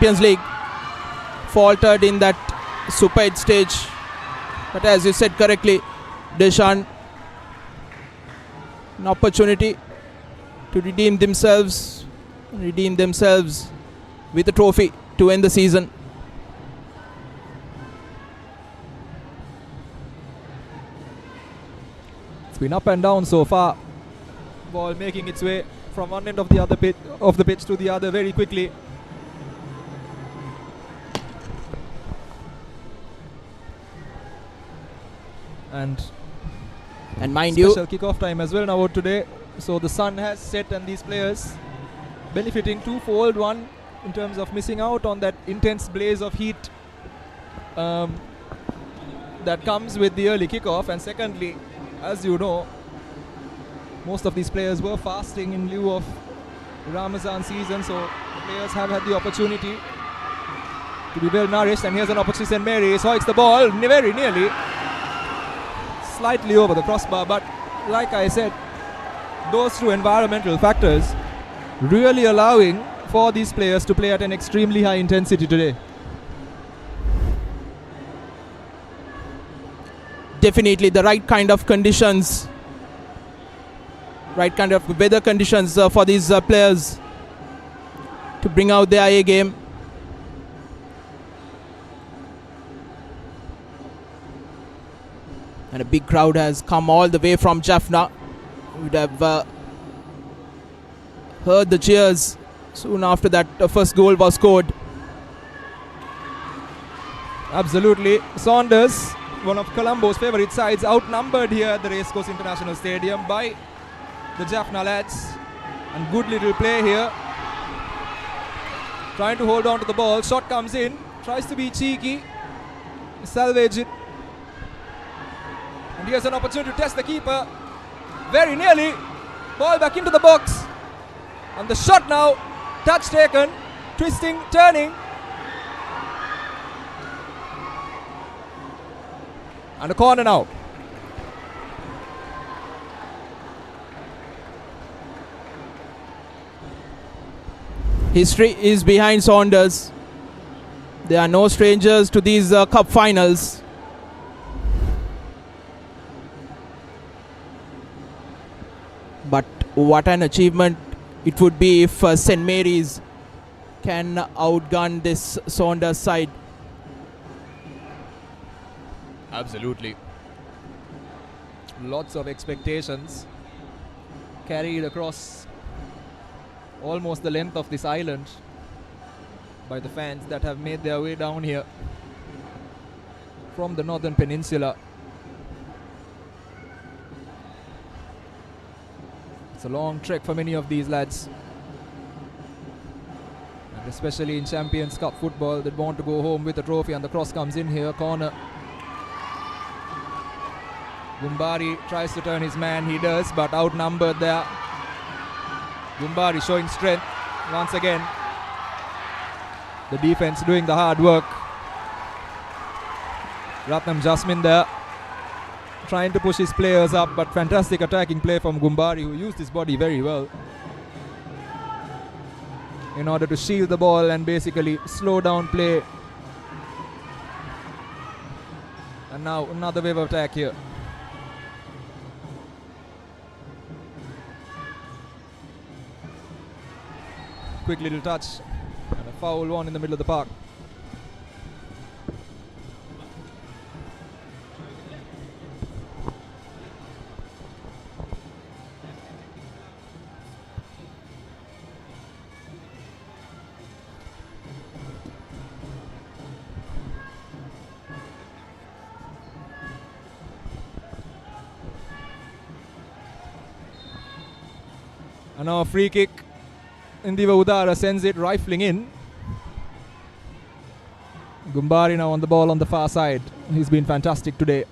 Champions League. Faltered in that Super 8 stage. But as you said correctly, Deshan, an opportunity to redeem themselves with a trophy to end the season. It's been up and down so far. Ball making its way from one end of the pitch to the other very quickly. And mind you, special kickoff time as well now today. So the sun has set and these players benefiting twofold. One, in terms of missing out on that intense blaze of heat that comes with the early kickoff. And secondly, as you know, most of these players were fasting in lieu of Ramazan season. So the players have had the opportunity to be well nourished. And here's an opportunity. St. Mary's hoiks the ball very nearly. Slightly over the crossbar, but like I said, those two environmental factors really allowing for these players to play at an extremely high intensity today. Definitely the right kind of conditions, right kind of weather conditions for these players to bring out their A game. And a big crowd has come all the way from Jaffna. You would have heard the cheers soon after that first goal was scored. Absolutely. Saunders, one of Colombo's favourite sides, outnumbered here at the Racecourse International Stadium by the Jaffna lads. And good little play here. Trying to hold on to the ball. Shot comes in. Tries to be cheeky. Salvage it. And here's an opportunity to test the keeper. Very nearly. Ball back into the box. And the shot now. Touch taken. Twisting, turning. And a corner now. History is behind Saunders. They are no strangers to these cup finals. But what an achievement it would be if St. Mary's can outgun this Saunders side. Absolutely. Lots of expectations carried across almost the length of this island by the fans that have made their way down here from the northern peninsula. It's a long trek for many of these lads, and especially in Champions Cup football, they want to go home with a trophy. And the cross comes in here, corner. Gumbari tries to turn his man, he does, but outnumbered there. Gumbari showing strength once again. The defense doing the hard work. Ratnam Jasmine there, trying to push his players up, but fantastic attacking play from Gumbari, who used his body very well in order to shield the ball and basically slow down play. And now another wave of attack here. Quick little touch and a foul one in the middle of the park. And now a free kick. Indiva Udara sends it rifling in. Gumbari now on the ball on the far side. He's been fantastic today.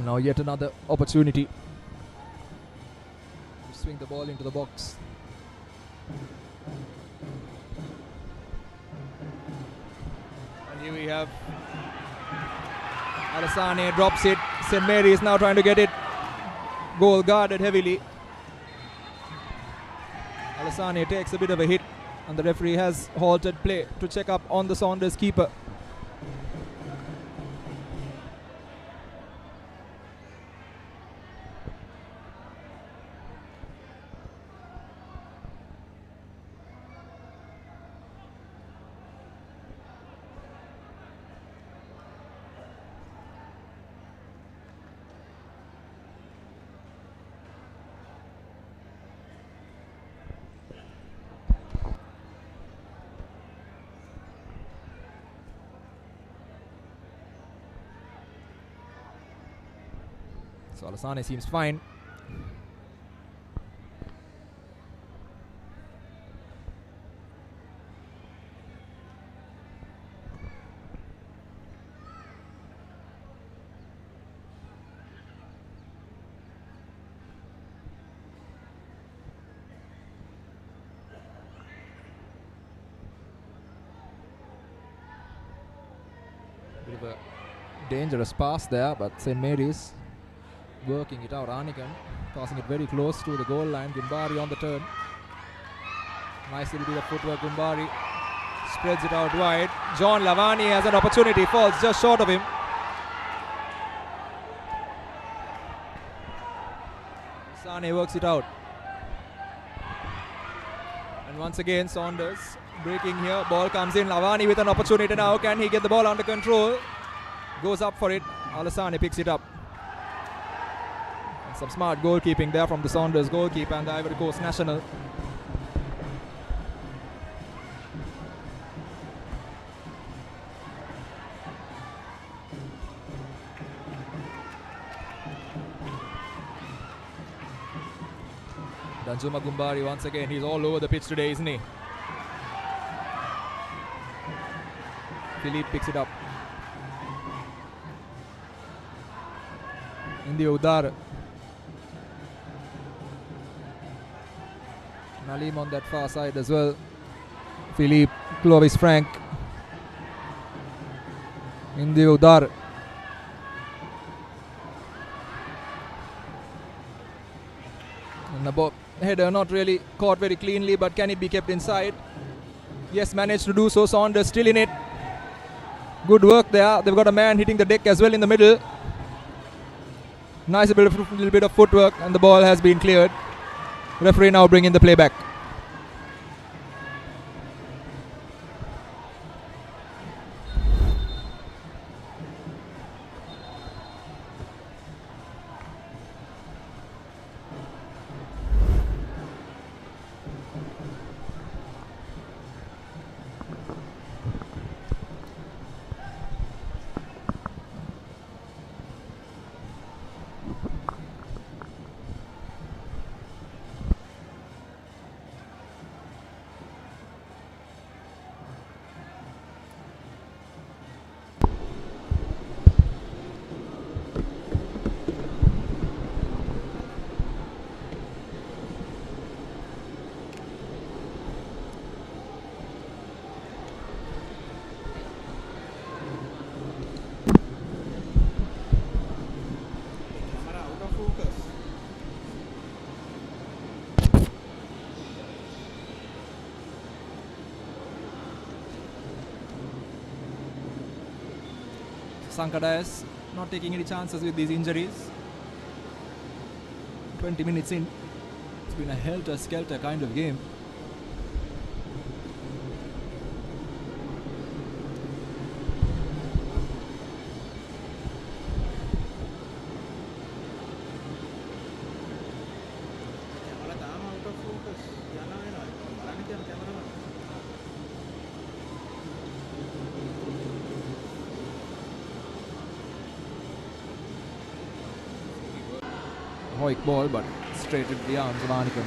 now yet another opportunity to swing the ball into the box. And here we have Alassane drops it. St. Mary is now trying to get it. Goal guarded heavily. Alassane takes a bit of a hit, and the referee has halted play to check up on the Saunders keeper. So Alassane seems fine. Bit of a dangerous pass there, but St. Mary's working it out. Arnigan passing it very close to the goal line. Gumbari on the turn. Nice little bit of footwork. Gumbari spreads it out wide. John Lavani has an opportunity, falls just short of him. Sane works it out. And once again Saunders breaking here. Ball comes in. Lavani with an opportunity now. Can he get the ball under control? Goes up for it. Alassane picks it up. Some smart goalkeeping there from the Saunders goalkeeper and the Ivory Coast national. Danjuma Gumbari once again, he's all over the pitch today, isn't he? Philippe picks it up. India Udar. Nalim on that far side as well. Philippe, Clovis Frank. India Udar. And the header not really caught very cleanly, but can it be kept inside? Yes, managed to do so. Saunders still in it. Good work there. They've got a man hitting the deck as well in the middle. Nice little bit of footwork, and the ball has been cleared. Referee now bringing the play back. Sankadayas not taking any chances with these injuries. 20 minutes in, it's been a helter-skelter kind of game. Hoik ball, but straight into the arms of Arnigan.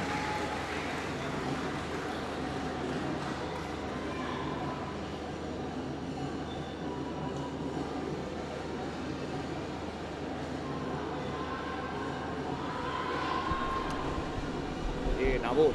Bravo.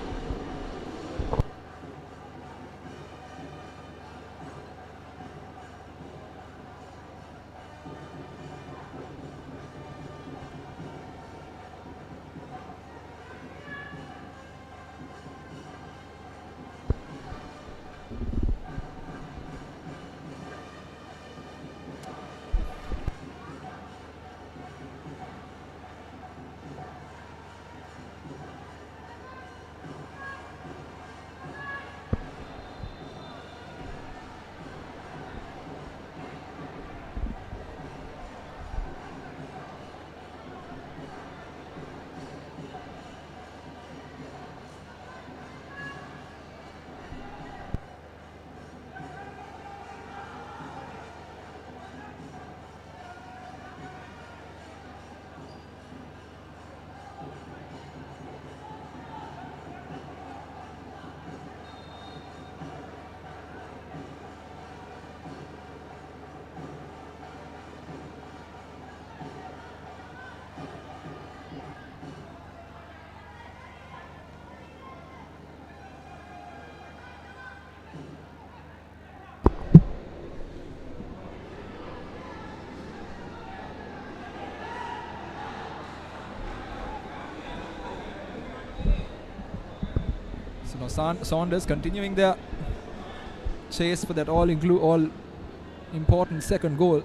So now Saunders continuing their chase for that all important second goal.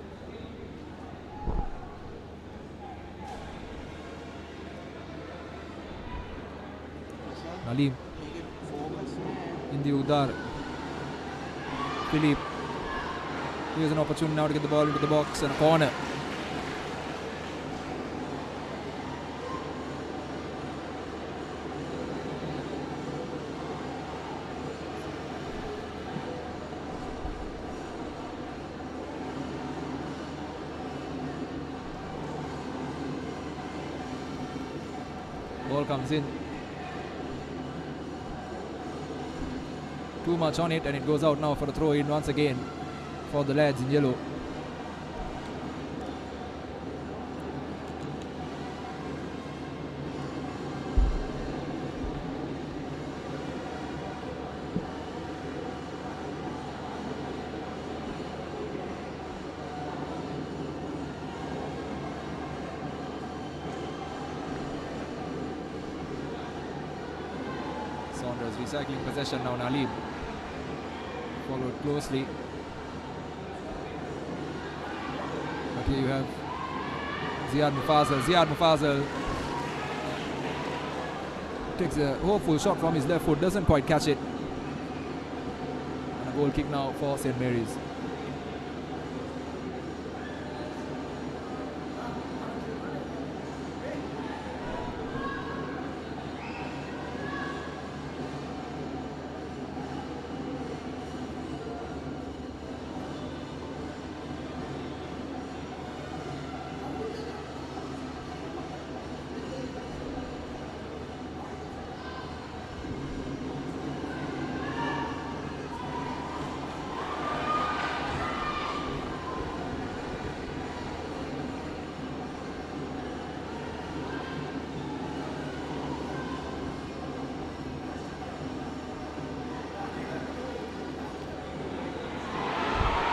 Nalim in the Udar. Philippe. Here's an opportunity now to get the ball into the box and a corner. Ball comes in. Too much on it, and it goes out now for a throw in once again for the lads in yellow. Saunders recycling possession now. Nalim followed closely, but here you have Ziad Mufazel takes a hopeful shot from his left foot, doesn't quite catch it, and a goal kick now for St. Mary's.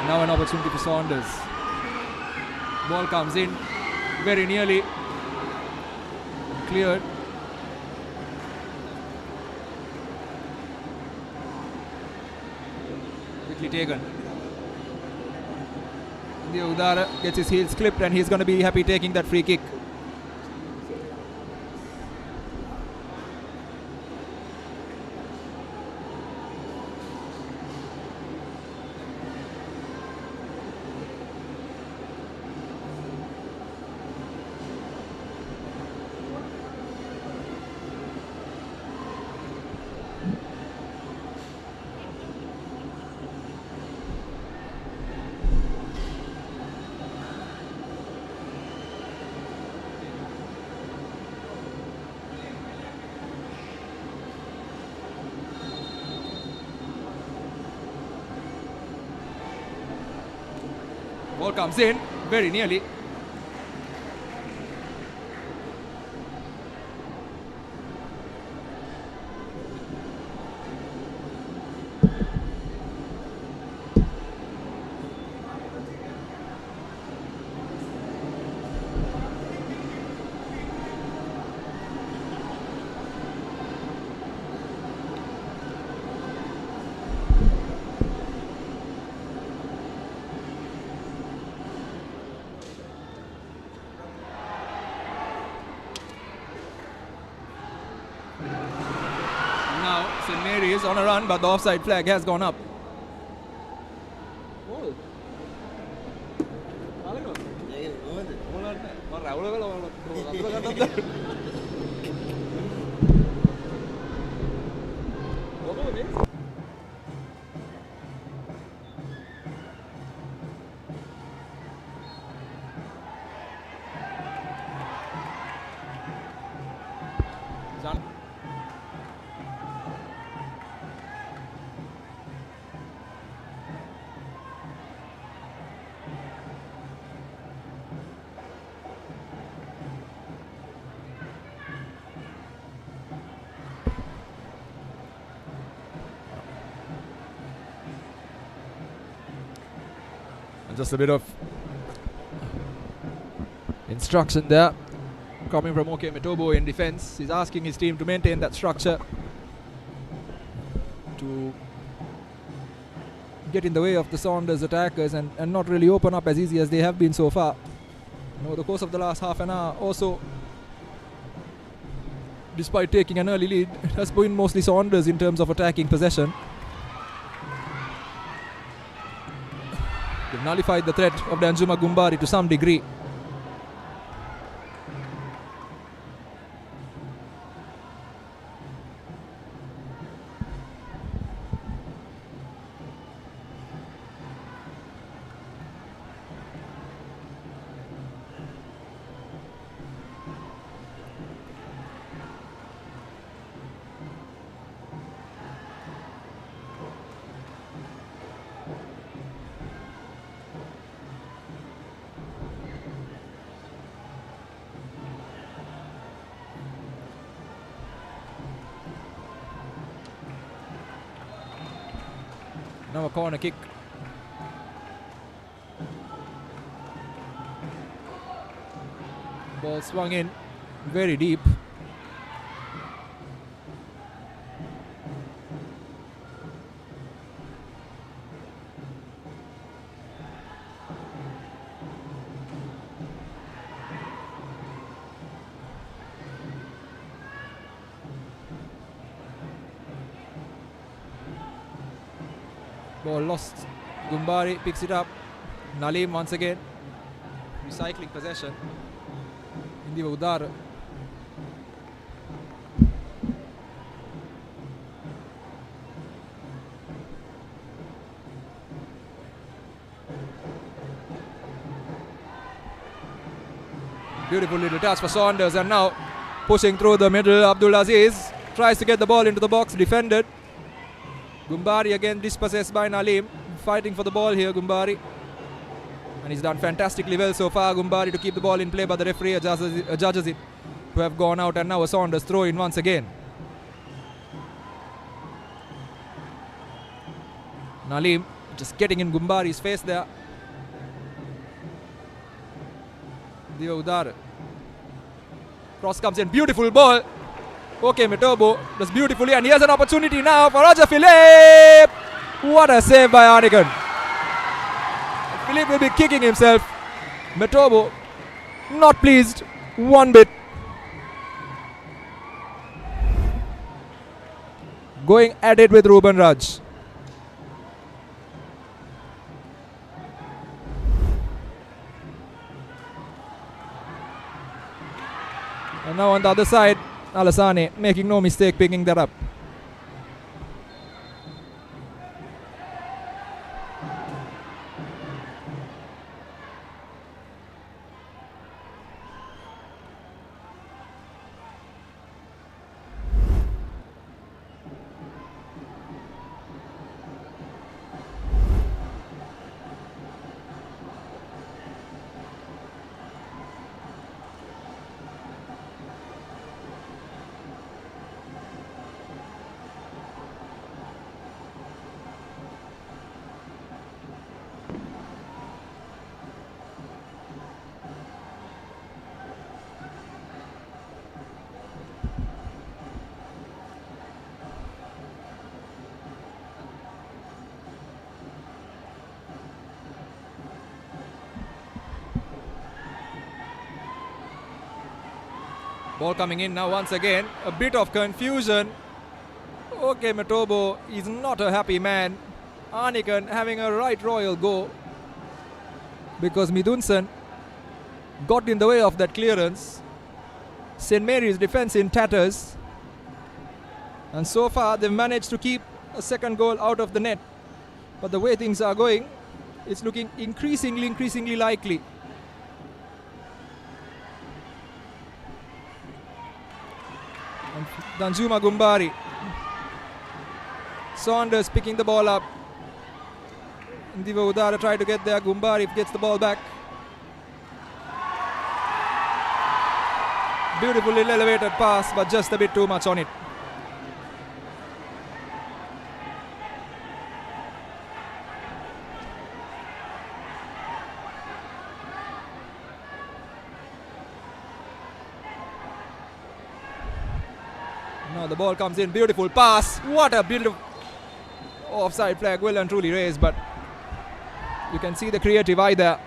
Now an opportunity for Saunders. Ball comes in very nearly. Cleared. Quickly taken. The Udara gets his heels clipped, and he's going to be happy taking that free kick. Ball comes in very nearly. is on a run, but the offside flag has gone up. Just a bit of instruction there coming from OK Metobo in defense. He's asking his team to maintain that structure, to get in the way of the Saunders attackers and not really open up as easy as they have been so far. Over the course of the last half an hour also, despite taking an early lead, it has been mostly Saunders in terms of attacking possession. They've nullified the threat of Danjuma Gumbari to some degree. Now a corner kick. Ball swung in very deep. Ball lost. Gumbari picks it up. Nalim once again recycling possession. Indiva Udar. Beautiful little touch for Saunders, and now pushing through the middle. Abdul Aziz tries to get the ball into the box, defended. Gumbari again dispossessed by Nalim. Fighting for the ball here, Gumbari. And he's done fantastically well so far, Gumbari, to keep the ball in play, but the referee judges it to have gone out, and now a Saunders throw in once again. Nalim just getting in Gumbari's face there. Diva Udar. Cross comes in, beautiful ball. Okay, Metobo does beautifully, and here's an opportunity now for Roger Philippe. What a save by Arnigan. Philippe will be kicking himself. Metobo not pleased one bit. Going at it with Ruben Raj. And now on the other side, Alassane making no mistake picking that up. Ball coming in now once again. A bit of confusion Okay, Matobo is not a happy man. Arnikan having a right royal go because Midunsan got in the way of that clearance. St. Mary's defense in tatters, and so far they've managed to keep a second goal out of the net, but the way things are going, it's looking increasingly likely. And Danjuma Gumbari, Saunders picking the ball up. Diva Udara tried to get there. Gumbari gets the ball back. Beautifully elevated pass, but just a bit too much on it. Now the ball comes in. Beautiful pass. What a beautiful offside flag. Well and truly raised, but you can see the creative eye there.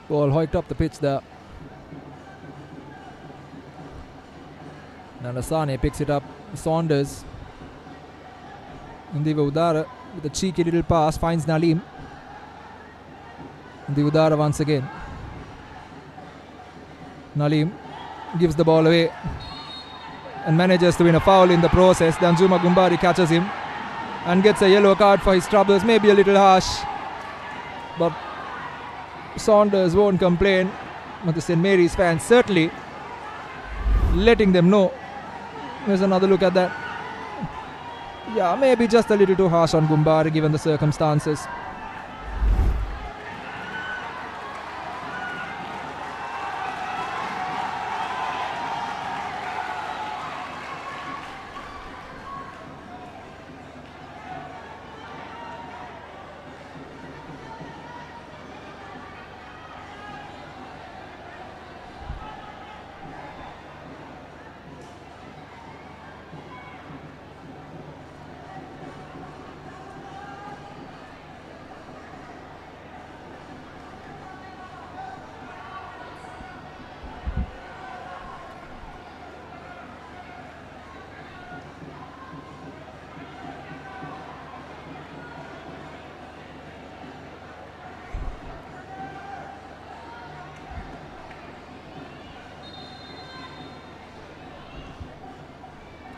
Ball hiked up the pitch there. Nalasane picks it up. Saunders. Indiva Udara with a cheeky little pass finds Nalim. Indiva Udara once again. Nalim gives the ball away and manages to win a foul in the process. Danjuma Gumbari catches him and gets a yellow card for his troubles. Maybe a little harsh, but Saunders won't complain, but the St. Mary's fans certainly letting them know. There's another look at that. Yeah, maybe just a little too harsh on Gumbari given the circumstances.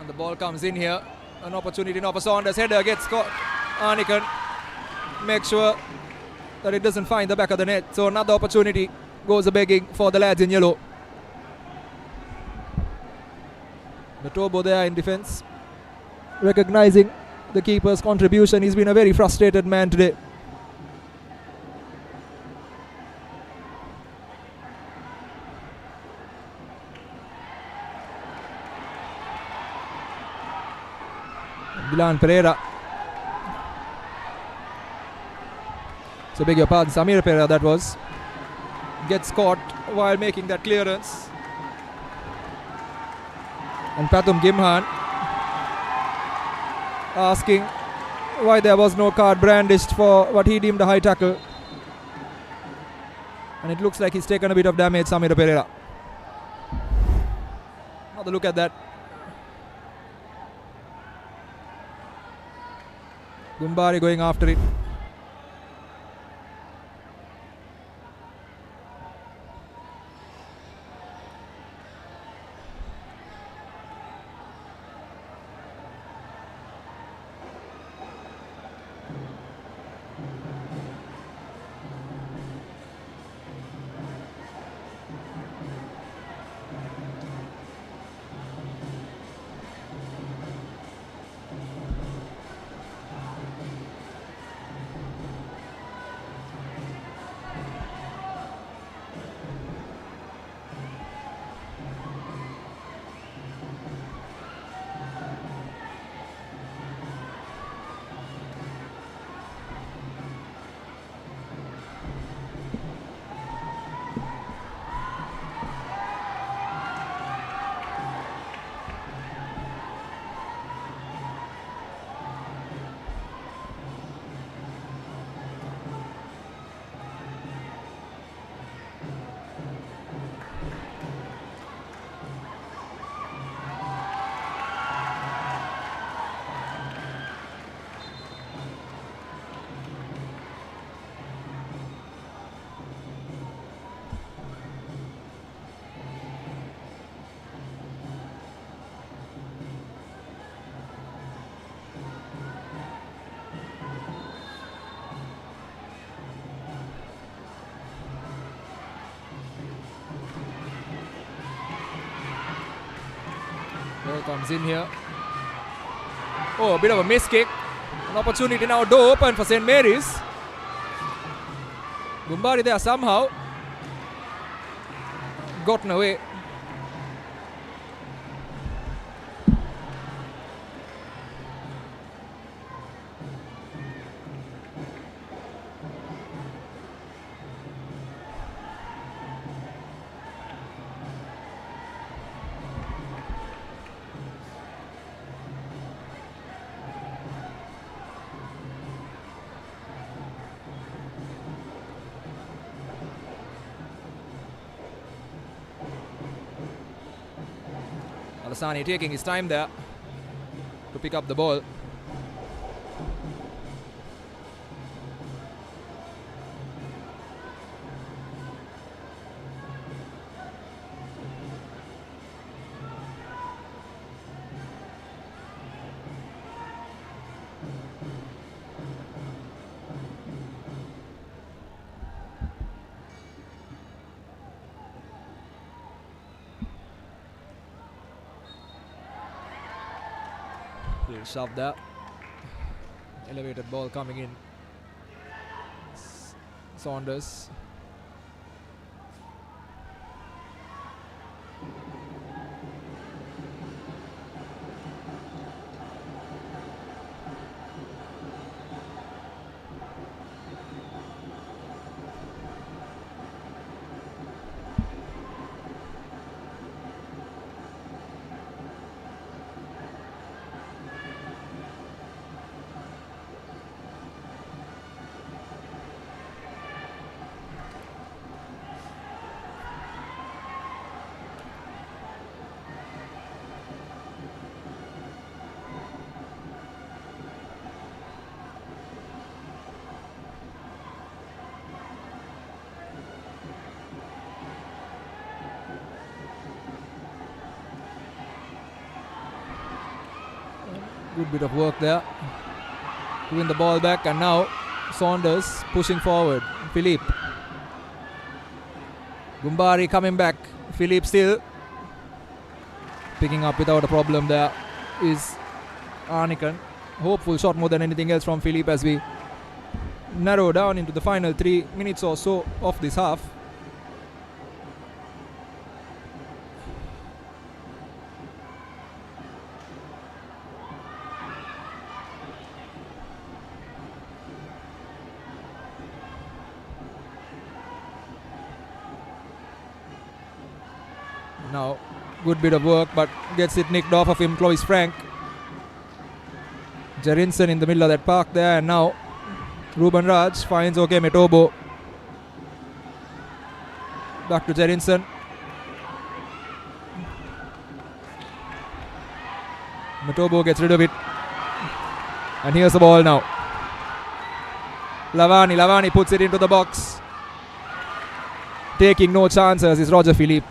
And the ball comes in here. An opportunity now for Saunders. Header gets caught. Arnikan makes sure that it doesn't find the back of the net. So another opportunity goes begging for the lads in yellow. The Tobo there in defense, recognizing the keeper's contribution. He's been a very frustrated man today. Dilan Pereira. So beg your pardon, Samir Pereira that was. Gets caught while making that clearance. And Pathum Gimhan asking why there was no card brandished for what he deemed a high tackle. And it looks like he's taken a bit of damage, Samir Pereira. Another look at that. Gumbari going after it. Ball comes in here. Oh, a bit of a miss kick. An opportunity now, door open for St. Mary's. Gumbari there somehow gotten away. Alasani taking his time there to pick up the ball. Little shove there. Elevated ball coming in. Saunders. Good bit of work there to win the ball back, and now Saunders pushing forward. Philippe. Gumbari coming back. Philippe still picking up without a problem. There is Arnikan. Hopeful shot more than anything else from Philippe as we narrow down into the final 3 minutes or so of this half. Now, good bit of work, but gets it nicked off of him, Clovis Frank. Jerinson in the middle of that park there, and now Ruben Raj finds OK Metobo. Back to Jerinson. Metobo gets rid of it. And here's the ball now. Lavani puts it into the box. Taking no chances is Roger Philippe.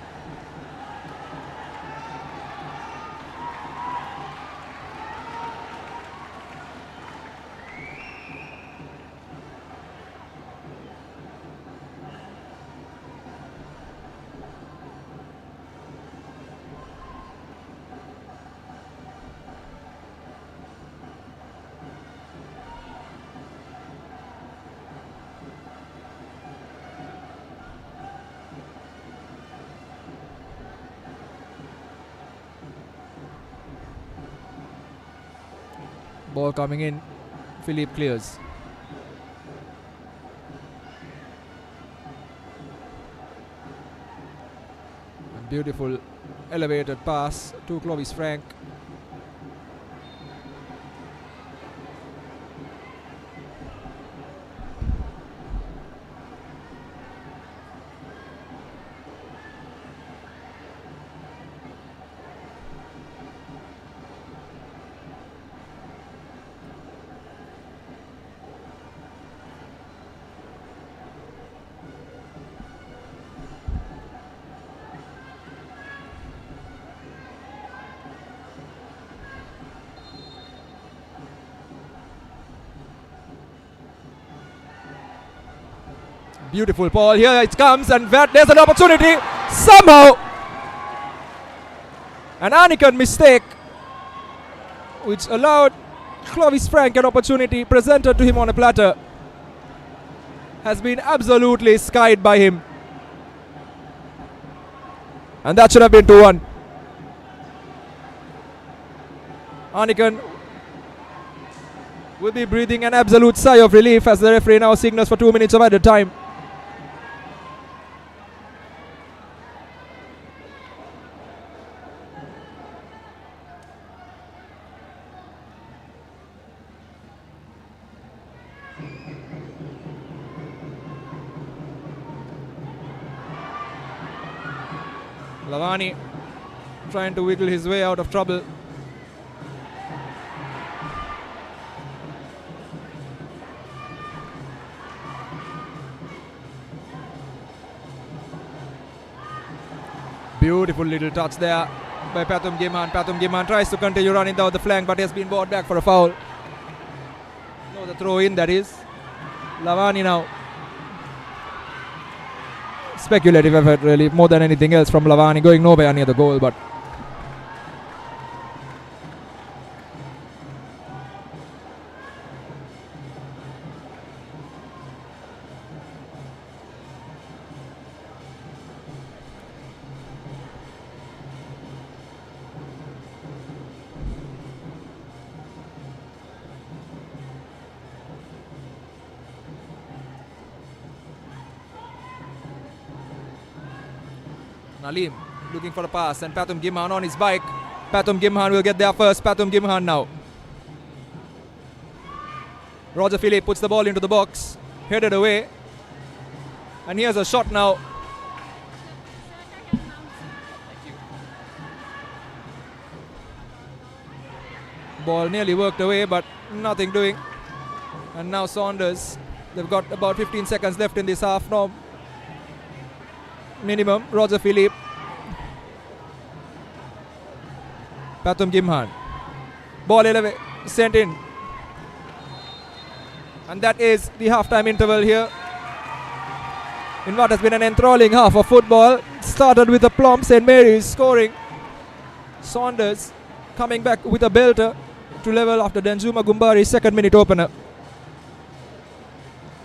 Ball coming in. Philippe clears. A beautiful elevated pass to Clovis Frank. Beautiful ball. Here it comes, and there's an opportunity. Somehow, an Anikan mistake which allowed Clovis Frank an opportunity presented to him on a platter, has been absolutely skied by him. And that should have been 2-1. Anikan will be breathing an absolute sigh of relief as the referee now signals for 2 minutes of added time. Lavani trying to wiggle his way out of trouble. Beautiful little touch there by Pathum Gimhan. Pathum Gimhan tries to continue running down the flank, but he has been brought back for a foul. No, the throw in, that is. Lavani now. Speculative effort really, more than anything else from Lavani, going nowhere near the goal, but Nalim looking for a pass and Pathum Gimhan on his bike. Pathum Gimhan will get there first. Pathum Gimhan now. Roger Philippe puts the ball into the box, headed away, and here's a shot now. Ball nearly worked away, but nothing doing. And now Saunders, they've got about 15 seconds left in this half now. Minimum. Roger Philippe. Pathum Gimhan. Ball sent in. And that is the half-time interval here in what has been an enthralling half of football. Started with a plump St. Mary's scoring. Saunders coming back with a belter to level after Danjuma Gumbari's second-minute opener.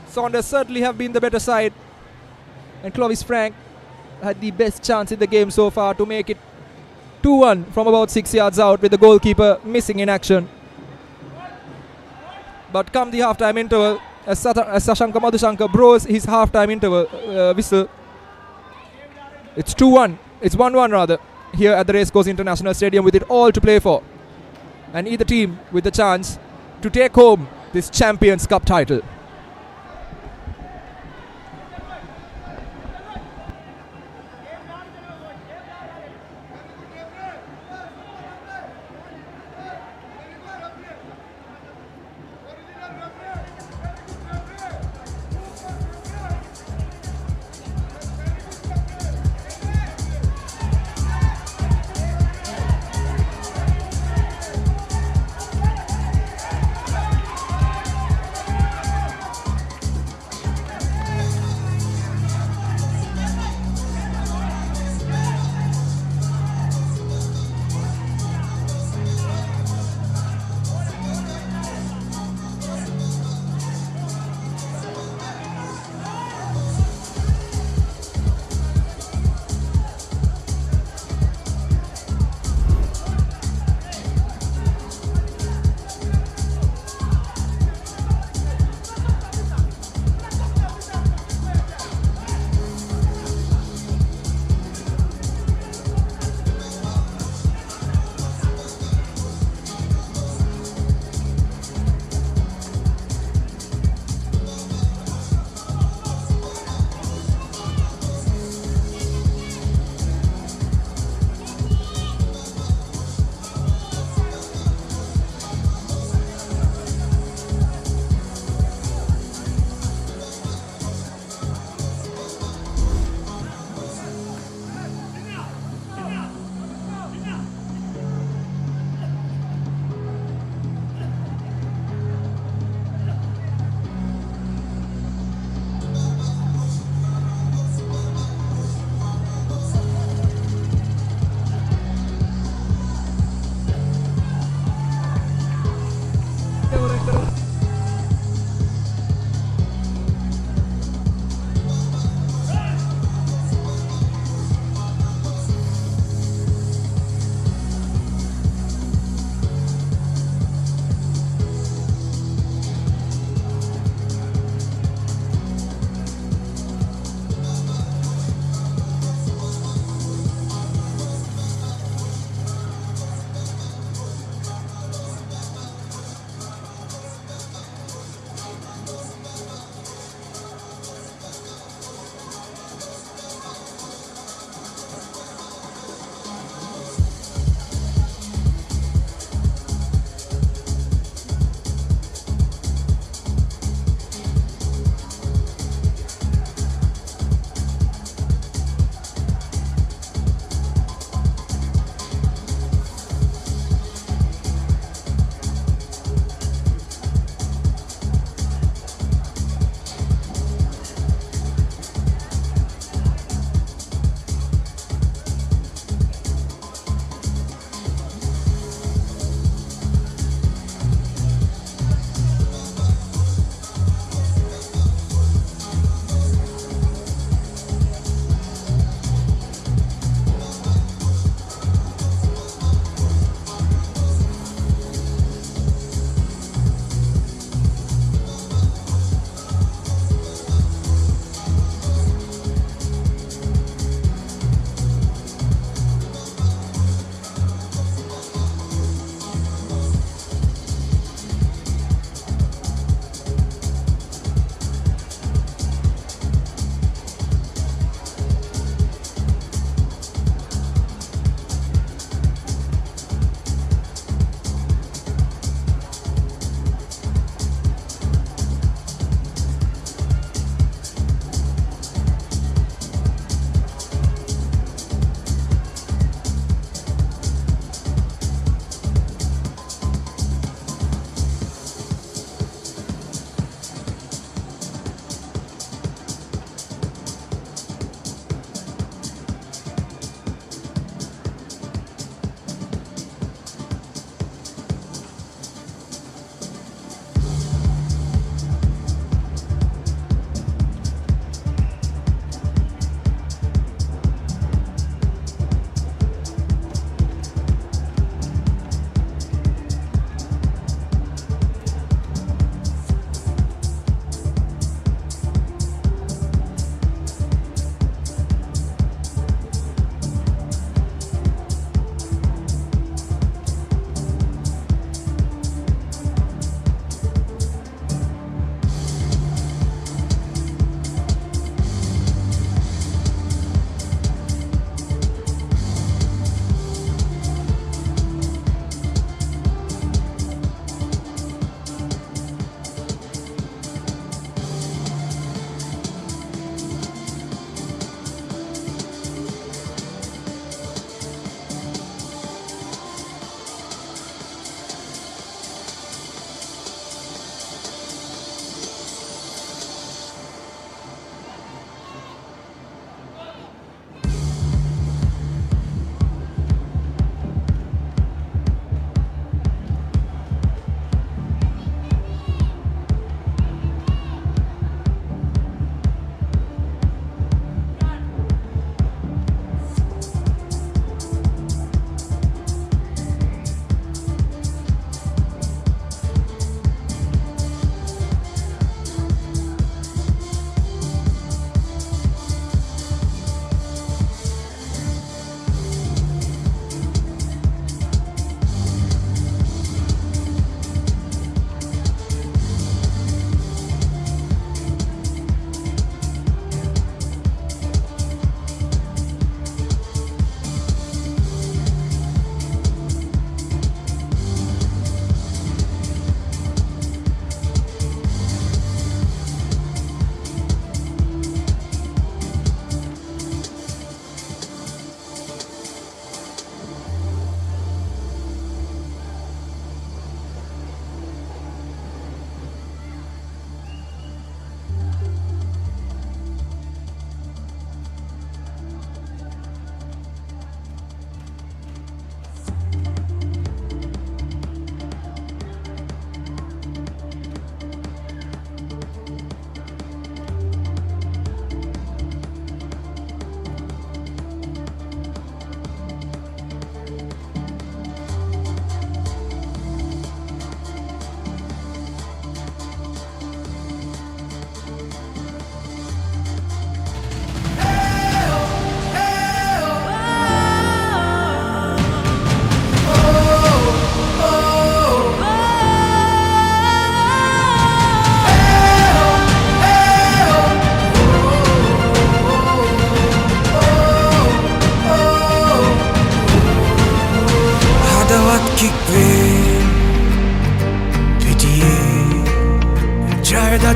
Saunders certainly have been the better side, and Clovis Frank had the best chance in the game so far to make it 2-1 from about 6 yards out, with the goalkeeper missing in action. But come the half-time interval, as Sashanka Madhushanka blows his half-time interval whistle, it's 2-1, it's 1-1 rather, here at the Racecourse International Stadium, with it all to play for, and either team with the chance to take home this Champions Cup title.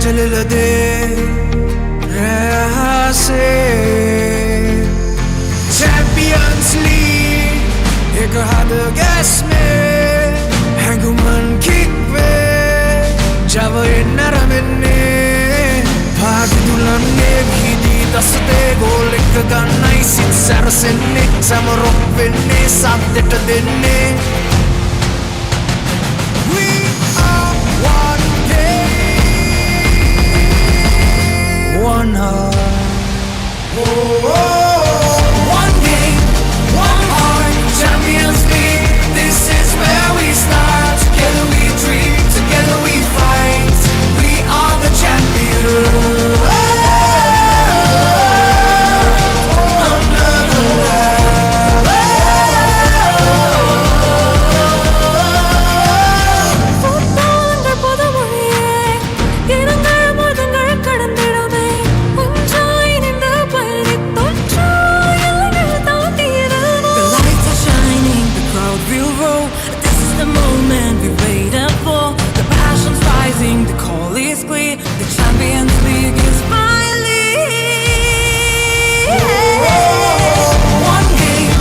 जललदे रहसे Champions League एक हाथ gas में हैंगुमन kick पे जब नरमने भाग दुल्हने भी दी दसते गोल एक गन्ना इसी सरसने समरों बिन्ने साथ देने We are one game, one heart. One game, one heart. Champions League. This is where we start. Together we dream, together we fight. We are the champions. The call is clear. The Champions League is finally one game,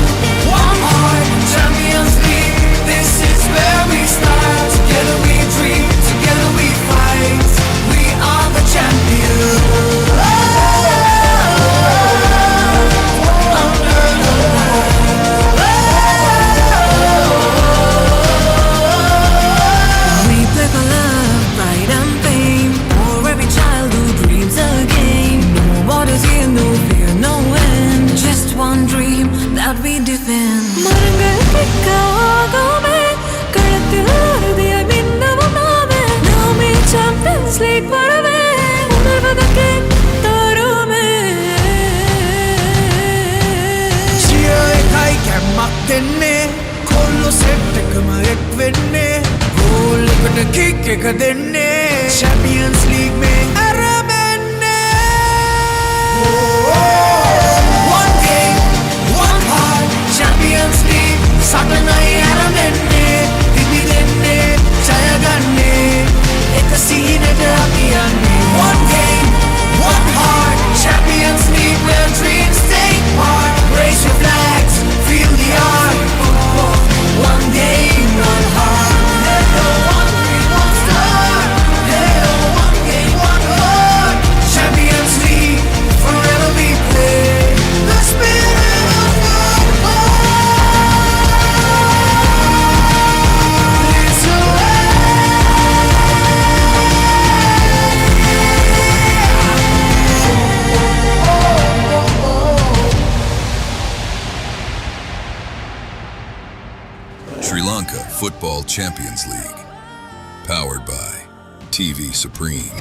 one heart. Champions League. This is where we start. Together we dream, together we fight. We are the champions. We play for love, pride and fame. For every child who dreams again. No borders here, no fear, no end. Just one dream that we defend. மரங்கள் பிக்காகவே களத்தில் அறுதியாய் மின்னவும் நாமே. நாமே Champions League வரவே உணர்வதற்கு தருமே. Cheer kai kemak denne, kollo set kamak venne. Goal ekta kick ek denne. Champions League mein aramenne. One game, one heart. Champions League. Satanai aramenne. Didi denne, jaya ganne. Ek scene dakiyanne. One game, one heart. Champions League where dreams take part. Raise your flags, feel the art. One game, one heart. One dream, one star. One game, one heart. Champions League, forever we play. The spirit of football leads the way. Sri Lanka Football Champions League. Powered by TV Supreme.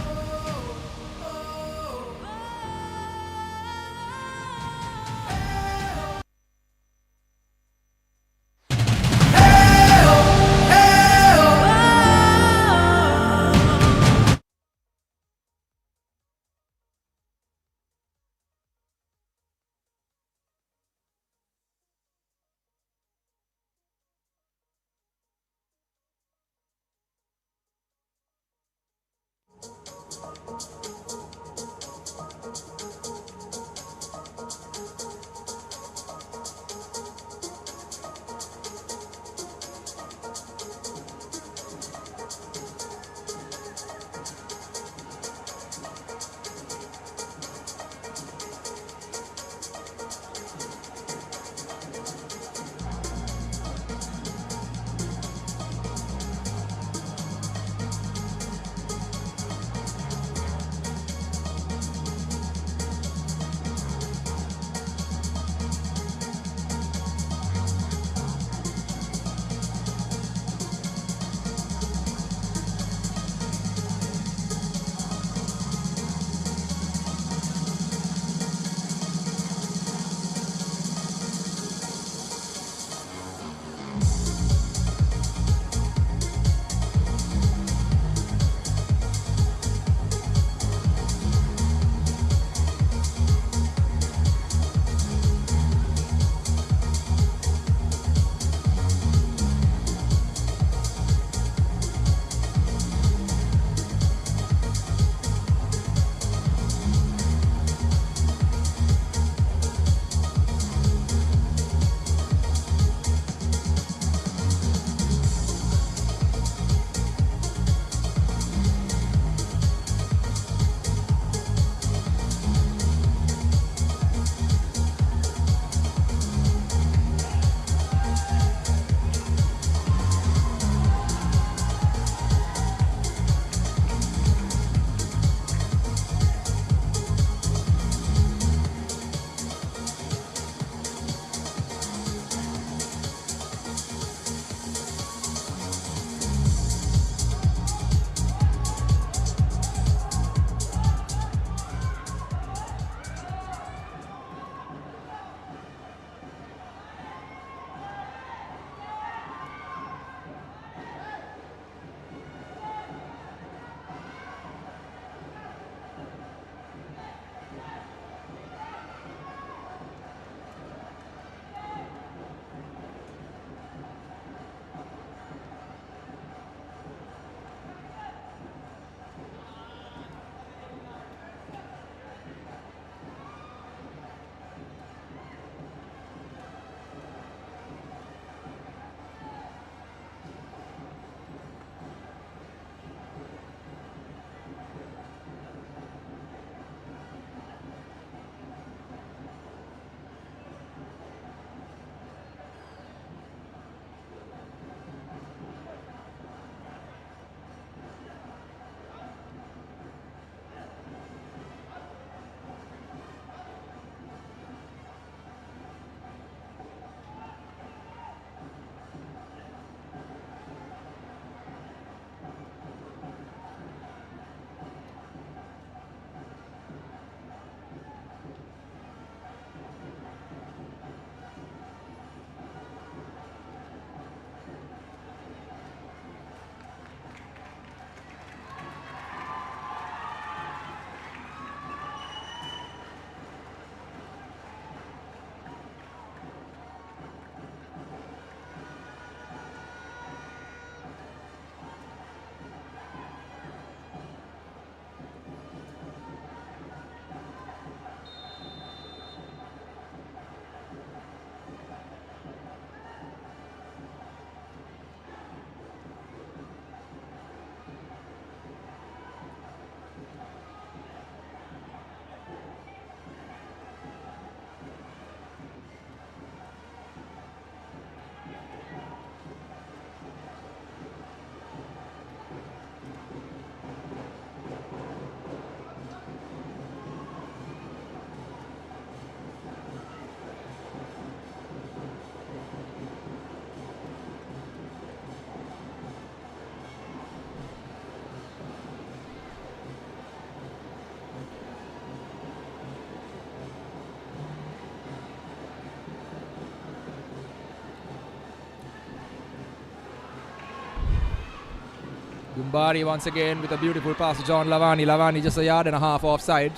Gumbari once again with a beautiful pass to John Lavani. Lavani just a yard and a half offside.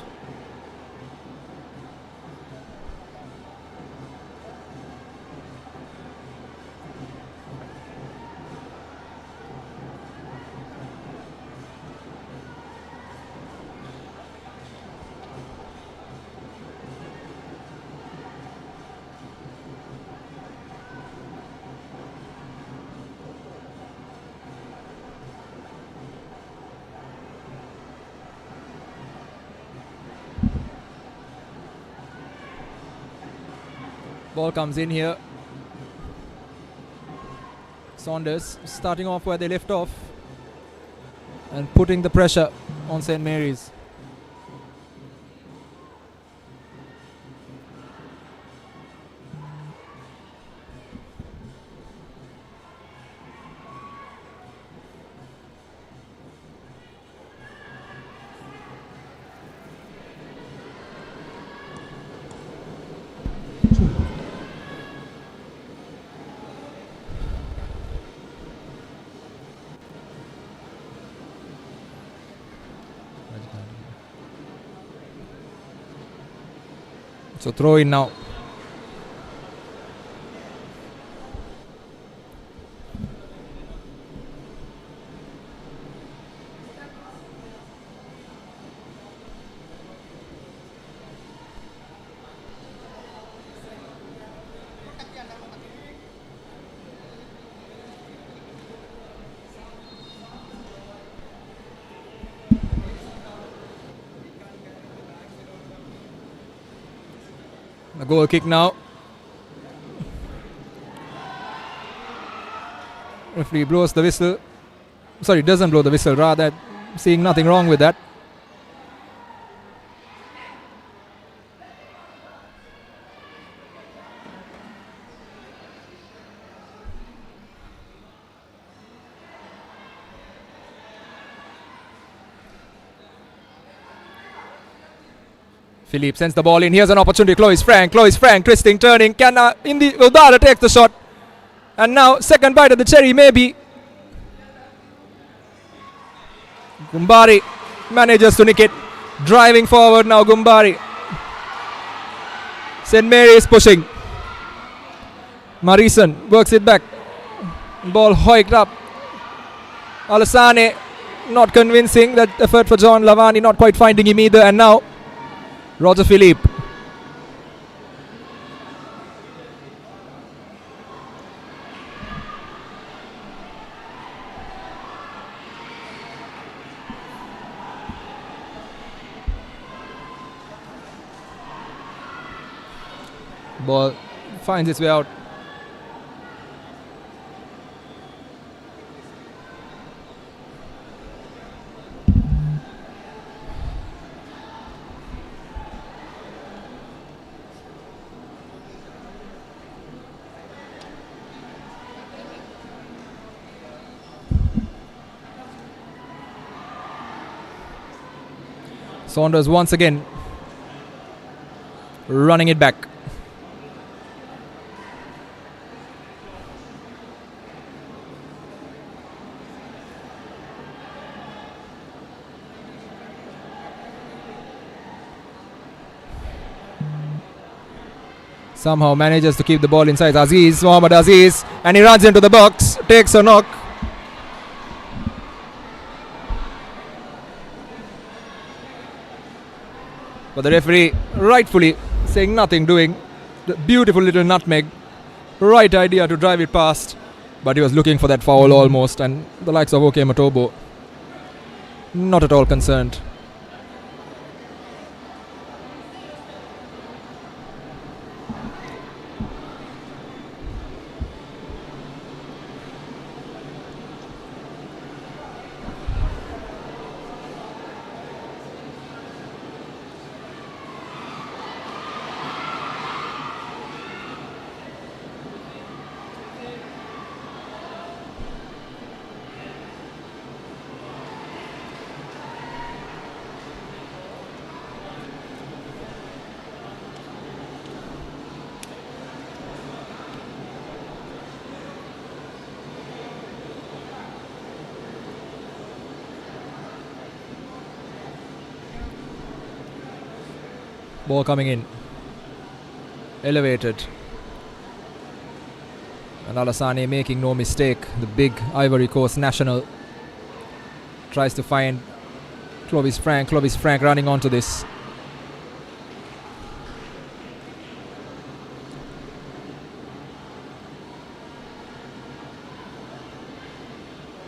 Ball comes in here. Saunders starting off where they left off and putting the pressure on St. Mary's. So throw in now. A goal kick now. Referee blows the whistle. Sorry, doesn't blow the whistle. Rather, seeing nothing wrong with that. Philippe sends the ball in. Here's an opportunity. Chloe Frank twisting, turning. Can Udara takes the shot. And now second bite of the cherry maybe. Gumbari manages to nick it. Driving forward now Gumbari. St. Mary is pushing. Marison works it back. Ball hoiked up. Alassane not convincing. That effort for John Lavani, not quite finding him either. And now Roger Philippe. Ball finds its way out. Saunders once again running it back. Somehow manages to keep the ball inside Mohammad Aziz, and he runs into the box, takes a knock. But the referee rightfully saying nothing doing. The beautiful little nutmeg. Right idea to drive it past. But he was looking for that foul almost, and the likes of OK Matobo not at all concerned. Ball coming in. Elevated. And Alassane making no mistake. The big Ivory Coast national tries to find Clovis Frank. Clovis Frank running onto this.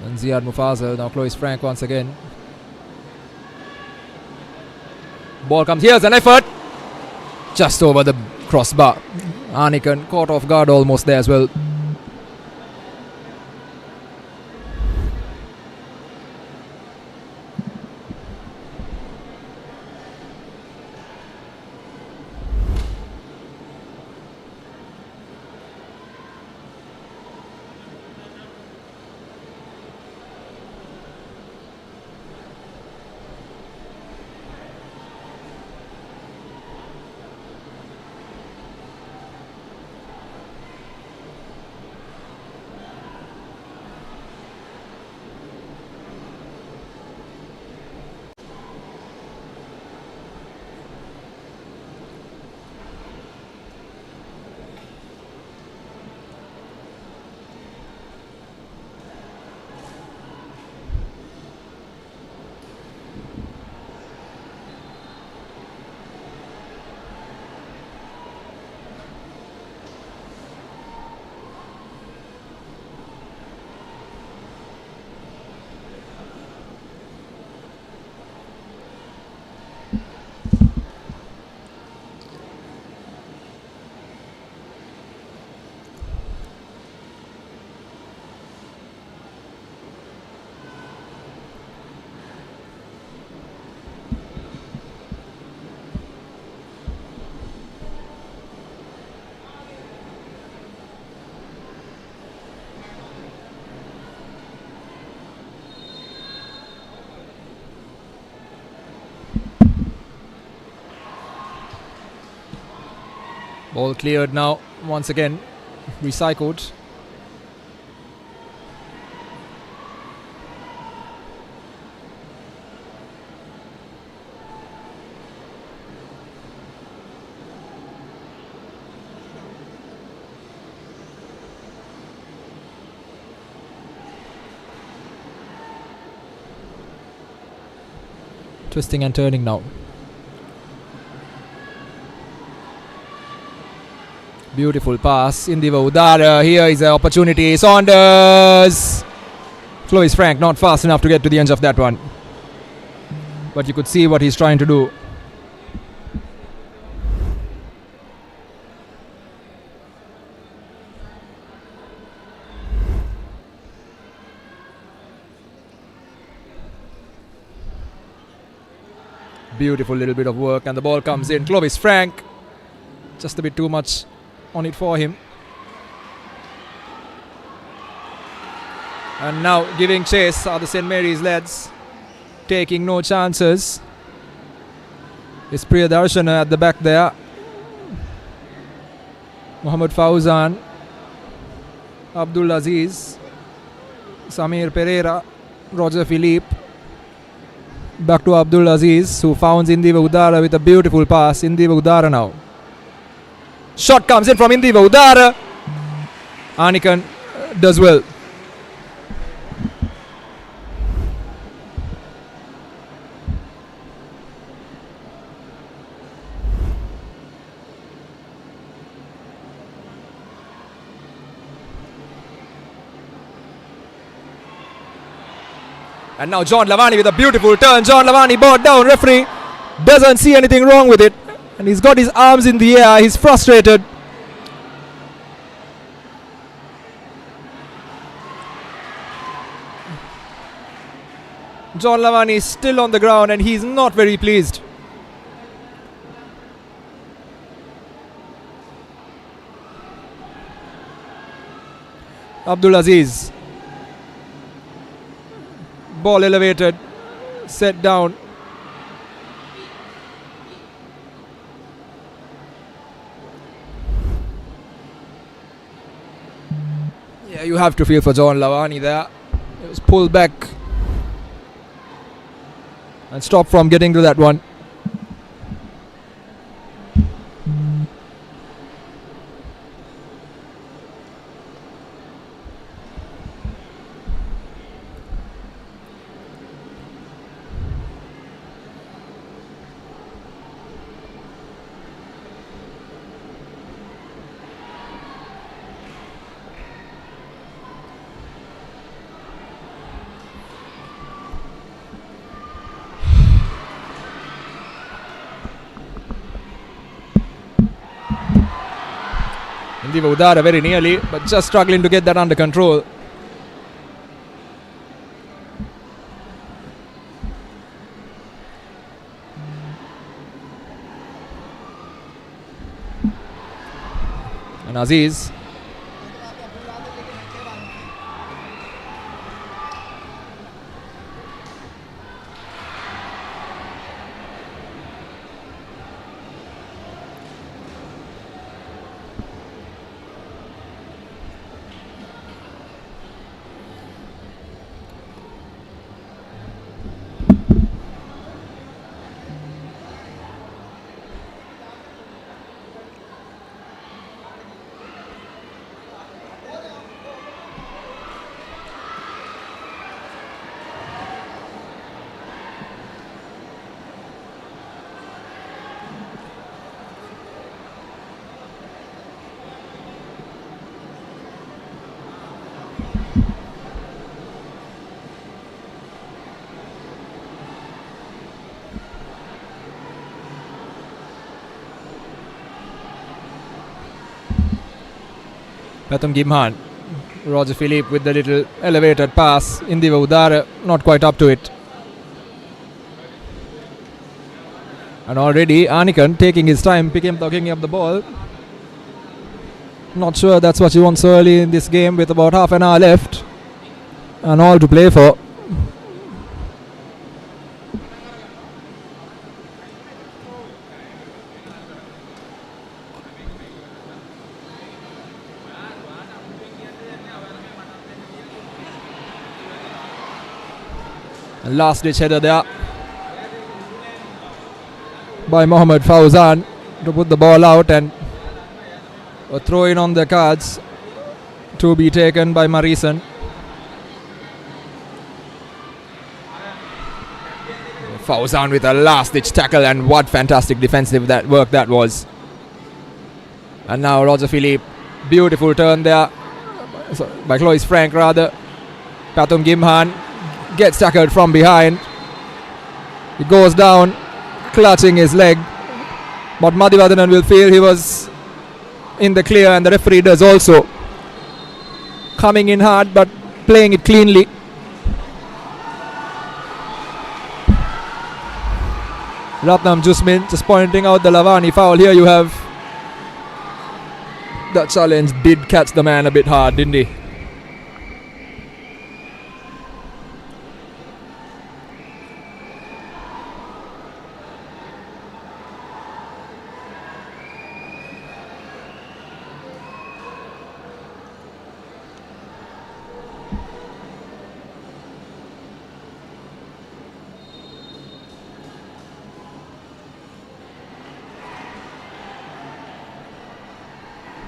And Ziad Mufazal. Now Clovis Frank once again. Ball comes. Here's an effort. Just over the crossbar. Anikan caught off guard almost there as well. Ball cleared now, once again, recycled. Twisting and turning now. Beautiful pass. Indiva Udara. Here is an opportunity. Saunders. Clovis Frank not fast enough to get to the edge of that one. But you could see what he's trying to do. Beautiful little bit of work, and the ball comes in. Clovis Frank. Just a bit too much on it for him. And now giving chase are the St. Mary's lads, taking no chances. It's Priyadarshana at the back there. Mohammad Fauzan, Abdul Aziz, Samir Pereira, Roger Philippe. Back to Abdul Aziz, who found Indiva Udara with a beautiful pass. Indiva Udara now. Shot comes in from Indiva Udara. Anikan does well. And now John Lavani with a beautiful turn. John Lavani brought down. Referee doesn't see anything wrong with it. And he's got his arms in the air. He's frustrated. John Lavani is still on the ground and he's not very pleased. Abdul Aziz. Ball elevated. Set down. Yeah, you have to feel for John Lavani there. It was pulled back and stopped from getting to that one. Indiva Udara very nearly, but just struggling to get that under control. And Aziz. Pratham Gimhan. Roger Philippe with the little elevated pass. Indiva Udara not quite up to it. And already Anikan taking his time picking up the ball. Not sure that's what he wants so early in this game with about half an hour left. And all to play for. And last ditch header there by Mohammad Fauzan to put the ball out, and a throw in on the cards to be taken by Marison. Fauzan with a last ditch tackle, and what fantastic defensive work that was. And now Roger Philippe, beautiful turn there by Clovis Frank rather. Pratham Gimhan gets tackled from behind. He goes down, clutching his leg. But Madhivadanan will feel he was in the clear, and the referee does also. Coming in hard but playing it cleanly. Ratnam Jusmin just pointing out the Lavani foul. Here you have that challenge did catch the man a bit hard, didn't he?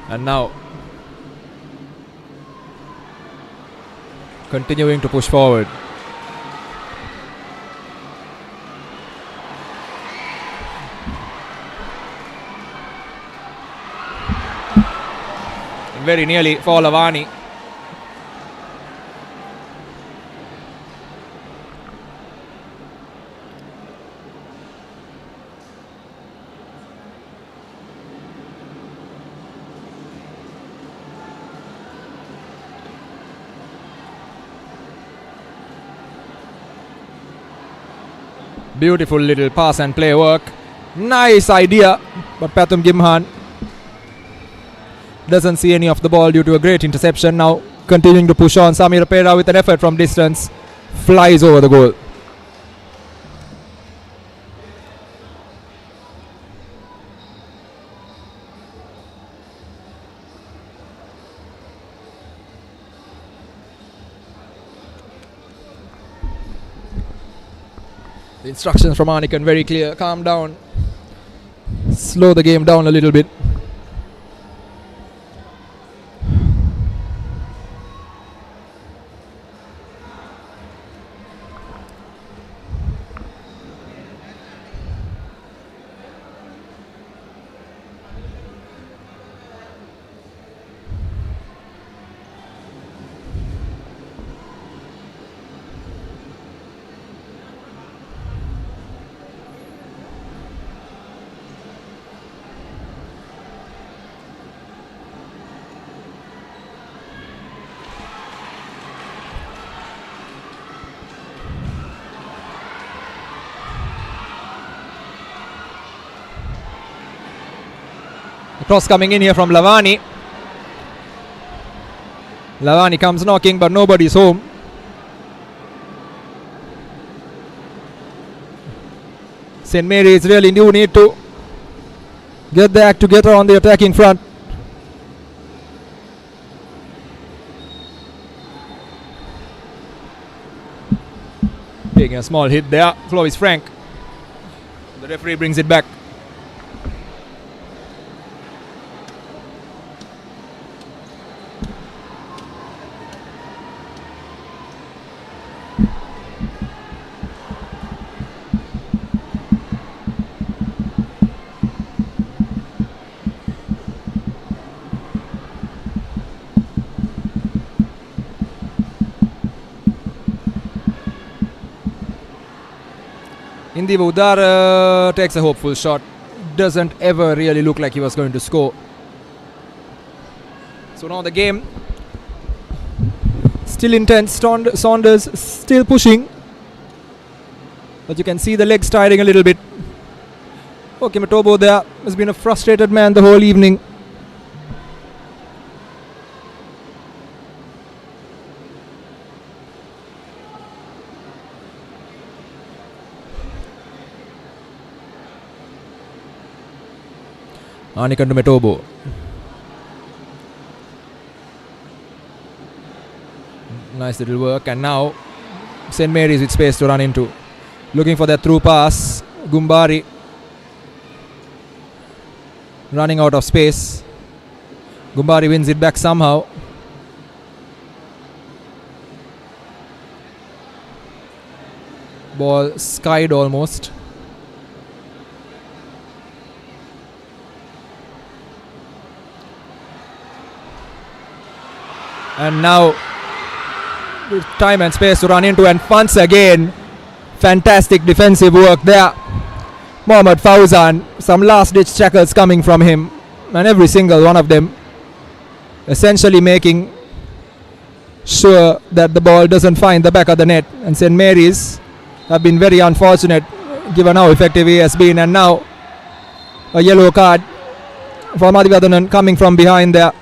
And now continuing to push forward. Very nearly for Lavani. Beautiful little pass and play work. Nice idea, but Pratham Gimhan doesn't see any of the ball due to a great interception. Now continuing to push on. Samir Pera with an effort from distance flies over the goal. The instructions from Anikan very clear. Calm down. Slow the game down a little bit. The cross coming in here from Lavani. Lavani comes knocking, but nobody's home. St. Mary's really do need to get the act together on the attacking front. Taking a small hit there. Flow is frank. The referee brings it back. Indiva Udar takes a hopeful shot. Doesn't ever really look like he was going to score. So now the game still intense. Saunders still pushing, but you can see the legs tiring a little bit. Okay, Matobo there has been a frustrated man the whole evening. Anikan to Metobo. Nice little work, and now St. Mary's with space to run into. Looking for that through pass. Gumbari running out of space. Gumbari wins it back somehow. Ball skied almost. And now with time and space to run into, and once again fantastic defensive work there. Mohammad Fauzan, some last ditch tackles coming from him, and every single one of them essentially making sure that the ball doesn't find the back of the net. And St. Mary's have been very unfortunate given how effective he has been, and now a yellow card for Madhivadanan coming from behind there.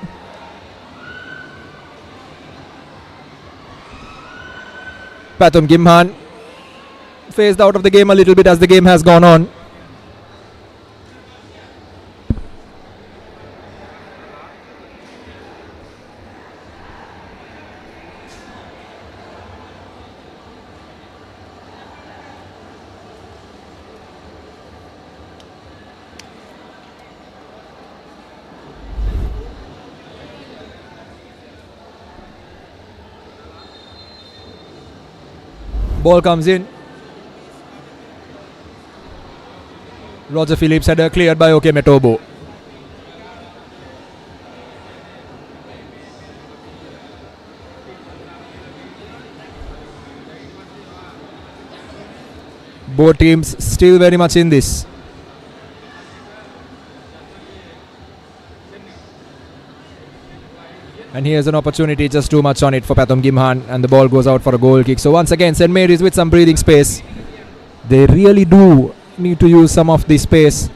Pathum Gimhan phased out of the game a little bit as the game has gone on. Ball comes in. Roger Phillips header cleared by OK Metobo. Both teams still very much in this. And here's an opportunity, just too much on it for Pathum Gimhan, and the ball goes out for a goal kick. So once again, St. Mary's with some breathing space. They really do need to use some of this space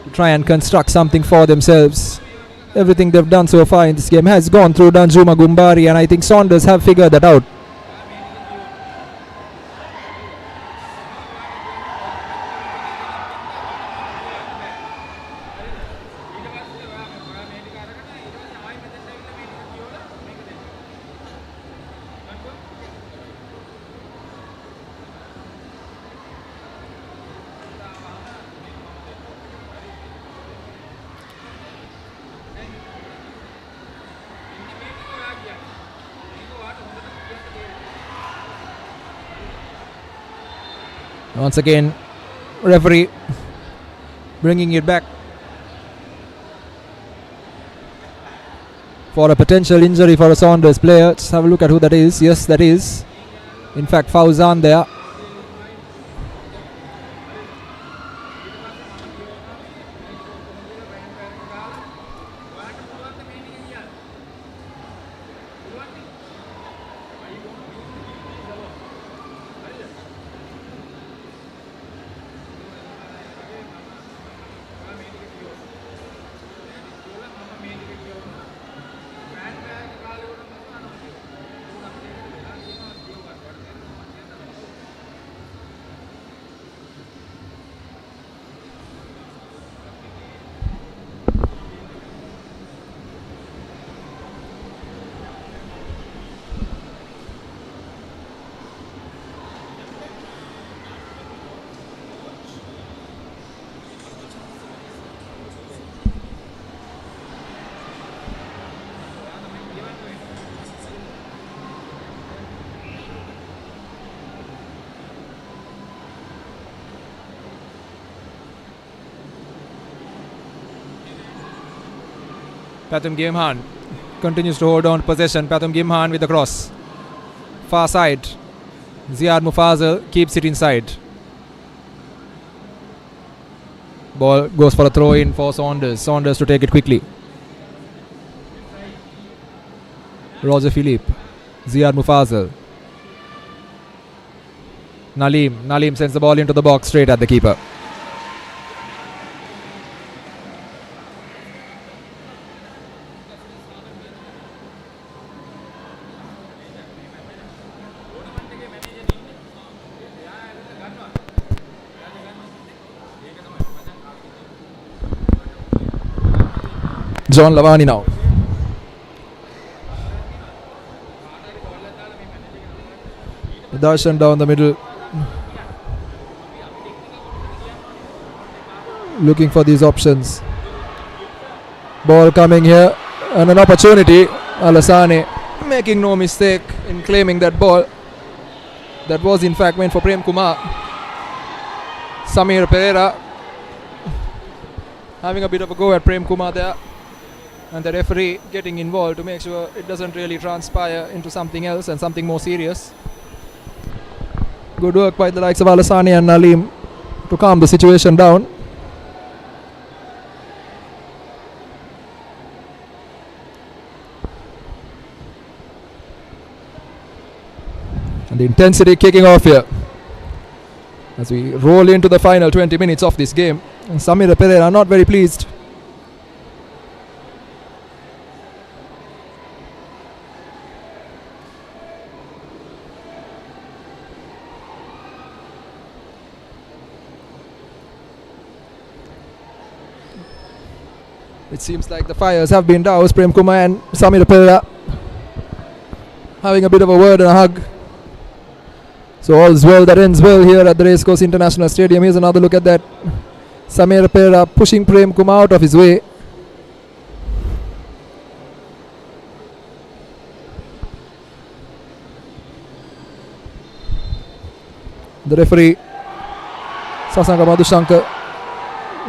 to try and construct something for themselves. Everything they've done so far in this game has gone through Danjuma Gumbari, and I think Saunders have figured that out. Once again, referee bringing it back for a potential injury for a Saunders player. Just have a look at who that is. Yes, that is in fact Fauzan there. Pathum Gimhan continues to hold on to possession. Pathum Gimhan with the cross. Far side. Ziad Mufazal keeps it inside. Ball goes for a throw in for Saunders. Saunders to take it quickly. Roger Philippe. Ziad Mufazal. Nalim sends the ball into the box straight at the keeper. John Lavani now. Darshan down the middle. Looking for these options. Ball coming here. And an opportunity. Alassane making no mistake in claiming that ball. That was in fact meant for Prem Kumar. Samir Pereira having a bit of a go at Prem Kumar there. And the referee getting involved to make sure it doesn't really transpire into something else and something more serious. Good work by the likes of Alassane and Nalim to calm the situation down. And the intensity kicking off here as we roll into the final 20 minutes of this game. And Samir Pereira not very pleased. It seems like the fires have been doused. Prem Kumar and Samir Pereira having a bit of a word and a hug. So all's well that ends well here at the Racecourse International Stadium. Here's another look at that. Samir Pereira pushing Prem Kumar out of his way. The referee Sasanka Madhushankar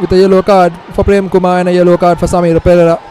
with a yellow card for Prem Kumar and a yellow card for Samir Pereira.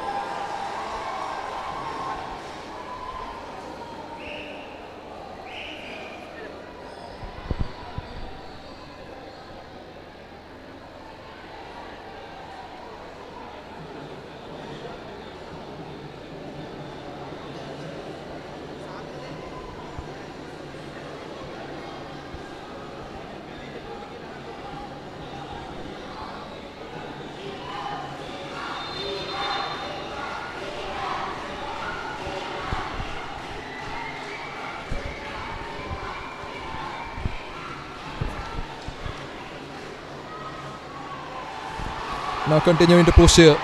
Now continuing to push here.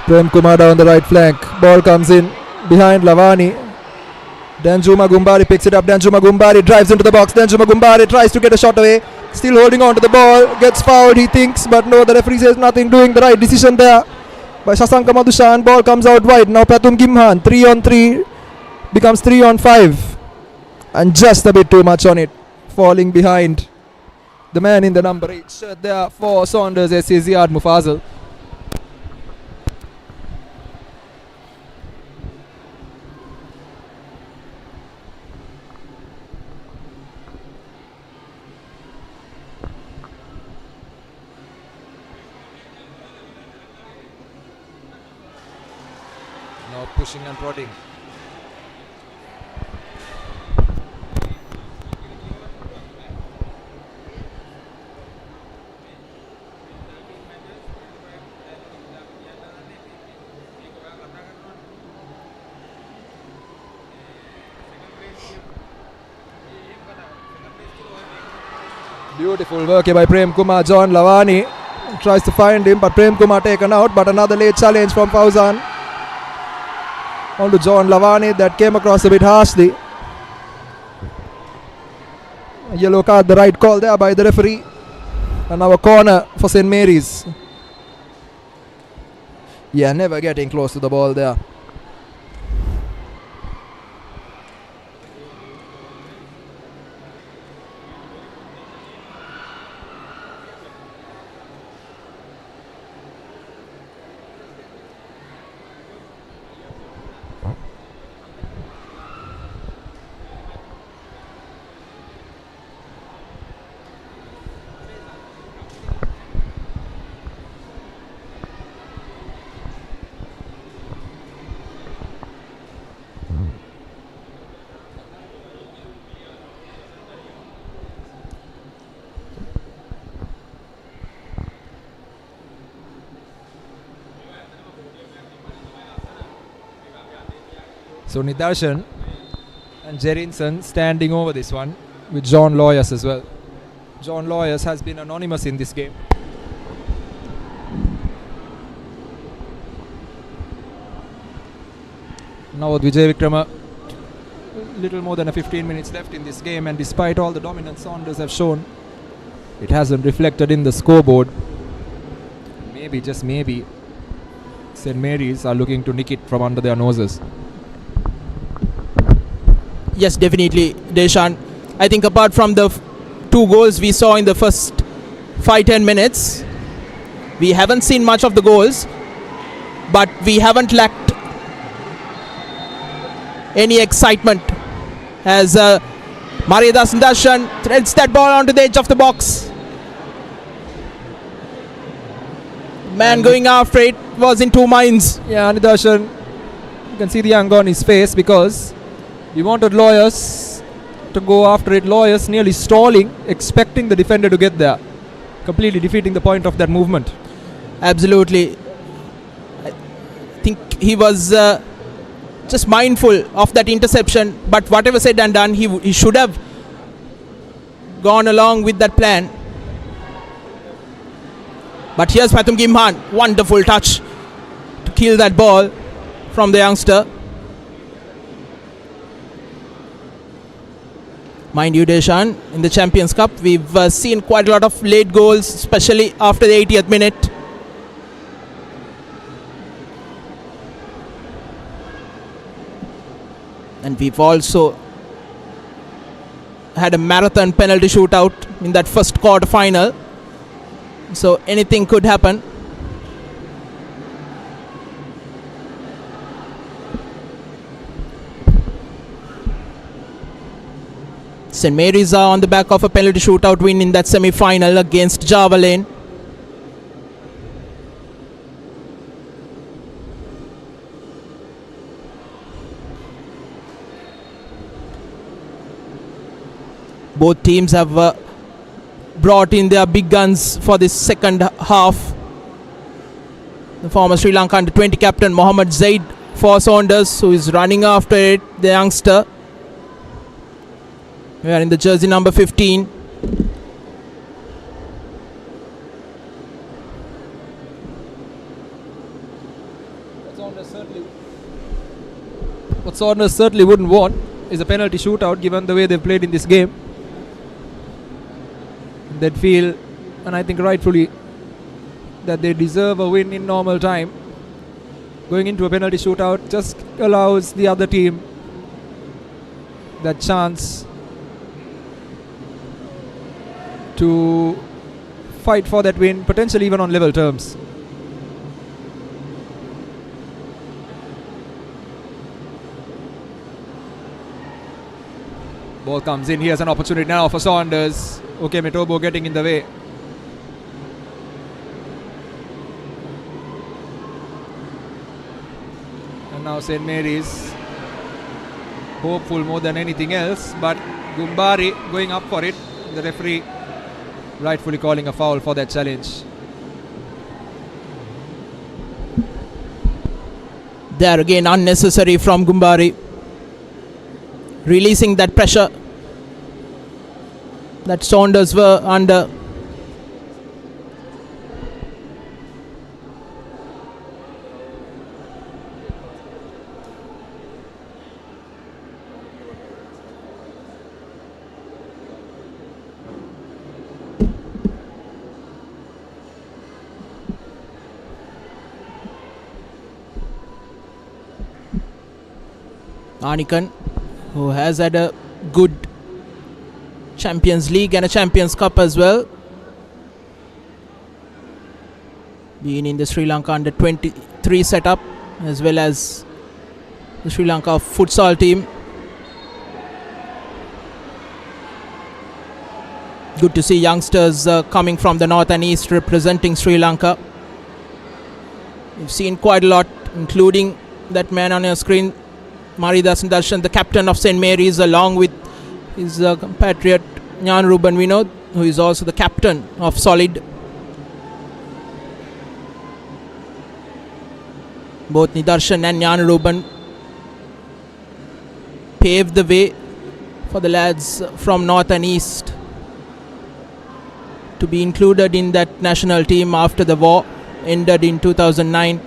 Prem Kumar down the right flank. Ball comes in behind Lavani. Danjuma Gumbari picks it up. Danjuma Gumbari drives into the box. Danjuma Gumbari tries to get a shot away. Still holding on to the ball. Gets fouled, he thinks, but no, the referee says nothing. Doing the right decision there by Sasanka Madhushan. Ball comes out wide. Now Pathum Gimhan. 3 on 3 becomes 3 on 5. And just a bit too much on it. Falling behind the man in the number 8 shirt there for Saunders, SC Ziad Mufazal. Now pushing and prodding. Beautiful work here by Prem Kumar. John Lavani tries to find him, but Prem Kumar taken out. But another late challenge from Fauzan onto John Lavani that came across a bit harshly. A yellow card, the right call there by the referee. And now a corner for St. Mary's. Yeah, never getting close to the ball there. So Nidarshan and Jerinson standing over this one with John Lawyers as well. John Lawyers has been anonymous in this game. Now with Vijay Vikrama, little more than 15 minutes left in this game, and despite all the dominance Saunders have shown, it hasn't reflected in the scoreboard. Maybe, just maybe, St. Mary's are looking to nick it from under their noses. Yes, definitely, Deshan. I think apart from the 2 goals we saw in the first 5-10 minutes, we haven't seen much of the goals, but we haven't lacked any excitement as Maridas Darshan threads that ball onto the edge of the box. Man going after it was in 2 minds. Yeah, Nidarshan, you can see the anger on his face because he wanted Lawyers to go after it. Lawyers nearly stalling, expecting the defender to get there, completely defeating the point of that movement. Absolutely. I think he was just mindful of that interception, but whatever said and done, he should have gone along with that plan. But here's Pathum Gimhan, wonderful touch to kill that ball from the youngster. Mind you, Deshan, in the Champions Cup, we've seen quite a lot of late goals, especially after the 80th minute. And we've also had a marathon penalty shootout in that first quarter final. So anything could happen. St. Mary's are on the back of a penalty shootout win in that semi-final against Java Lane. Both teams have brought in their big guns for this second half. The former Sri Lanka under-20 captain Mohammad Zaid for Saunders, who is running after it, the youngster. We are in the jersey number 15. What Saunders certainly wouldn't want is a penalty shootout, given the way they've played in this game. They'd feel, and I think rightfully, that they deserve a win in normal time. Going into a penalty shootout just allows the other team that chance to fight for that win, potentially even on level terms. Ball comes in. Here's an opportunity now for Saunders. Okay, Metobo getting in the way. And now St. Mary's hopeful more than anything else, but Gumbari going up for it. The referee rightfully calling a foul for that challenge. There again, unnecessary from Gumbari, releasing that pressure that Saunders were under. Anikan, who has had a good Champions League and a Champions Cup as well, being in the Sri Lanka under 23 setup as well as the Sri Lanka futsal team. Good to see youngsters coming from the north and east representing Sri Lanka. We've seen quite a lot, including that man on your screen, Maridas Darshan, the captain of St. Mary's, along with his compatriot Nyan Ruben Vinod, who is also the captain of Solid. Both Nidarshan and Nyan Ruben paved the way for the lads from North and East to be included in that national team after the war ended in 2009.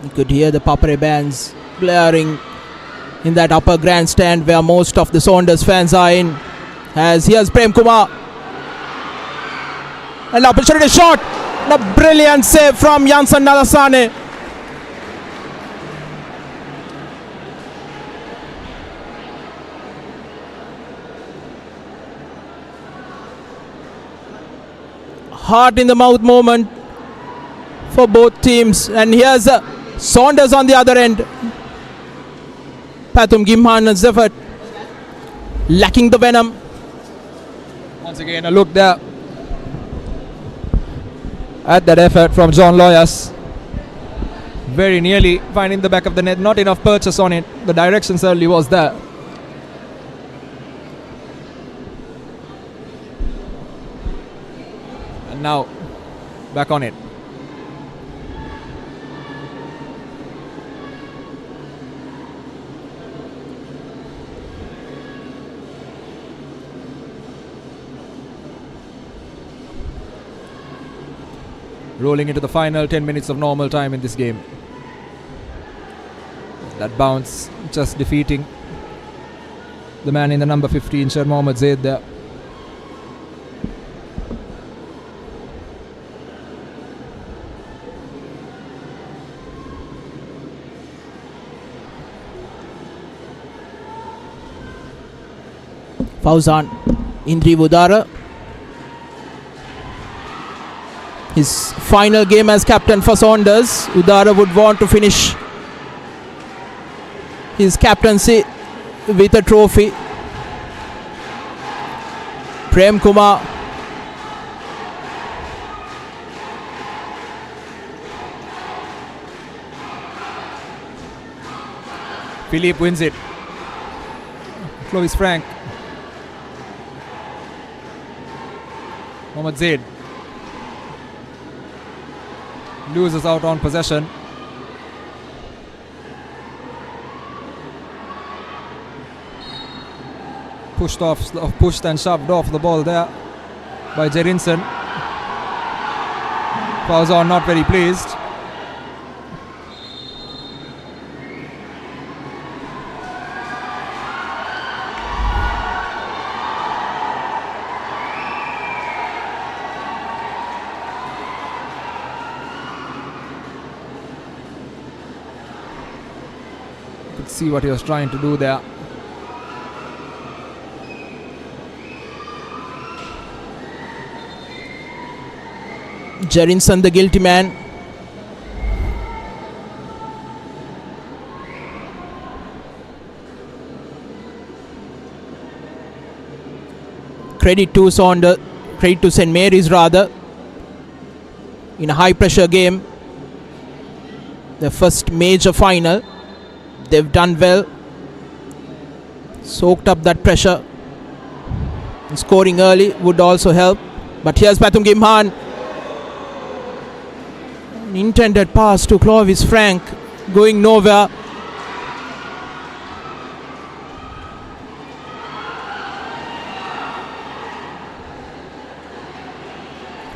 You could hear the Papare bands blaring in that upper grandstand where most of the Saunders fans are in. As here's Prem Kumar. An opportunity shot. And a brilliant save from Janssen Nalasane. Heart in the mouth moment for both teams. And here's Saunders on the other end. Pathum Gimhan's effort lacking the venom. Once again, a look there at that effort from John Loyas. Very nearly finding the back of the net. Not enough purchase on it. The direction certainly was there. And now back on it. Rolling into the final 10 minutes of normal time in this game. That bounce just defeating the man in the number 15, Sher Mohammad Zaid there. Fauzan Indri Udara. His final game as captain for Saunders. Udara would want to finish his captaincy with a trophy. Prem Kumar. Philippe wins it. Clovis Frank. Mohammad Zaid loses out on possession. Pushed and shoved off the ball there by Jerinson. Fauzan not very pleased. Could see what he was trying to do there. Jerinson, the guilty man. Credit to Saunders, credit to St. Mary's rather. In a high pressure game, the first major final, they've done well. Soaked up that pressure. And scoring early would also help. But here's Pathum Gimhan. Intended pass to Clovis Frank, going nowhere.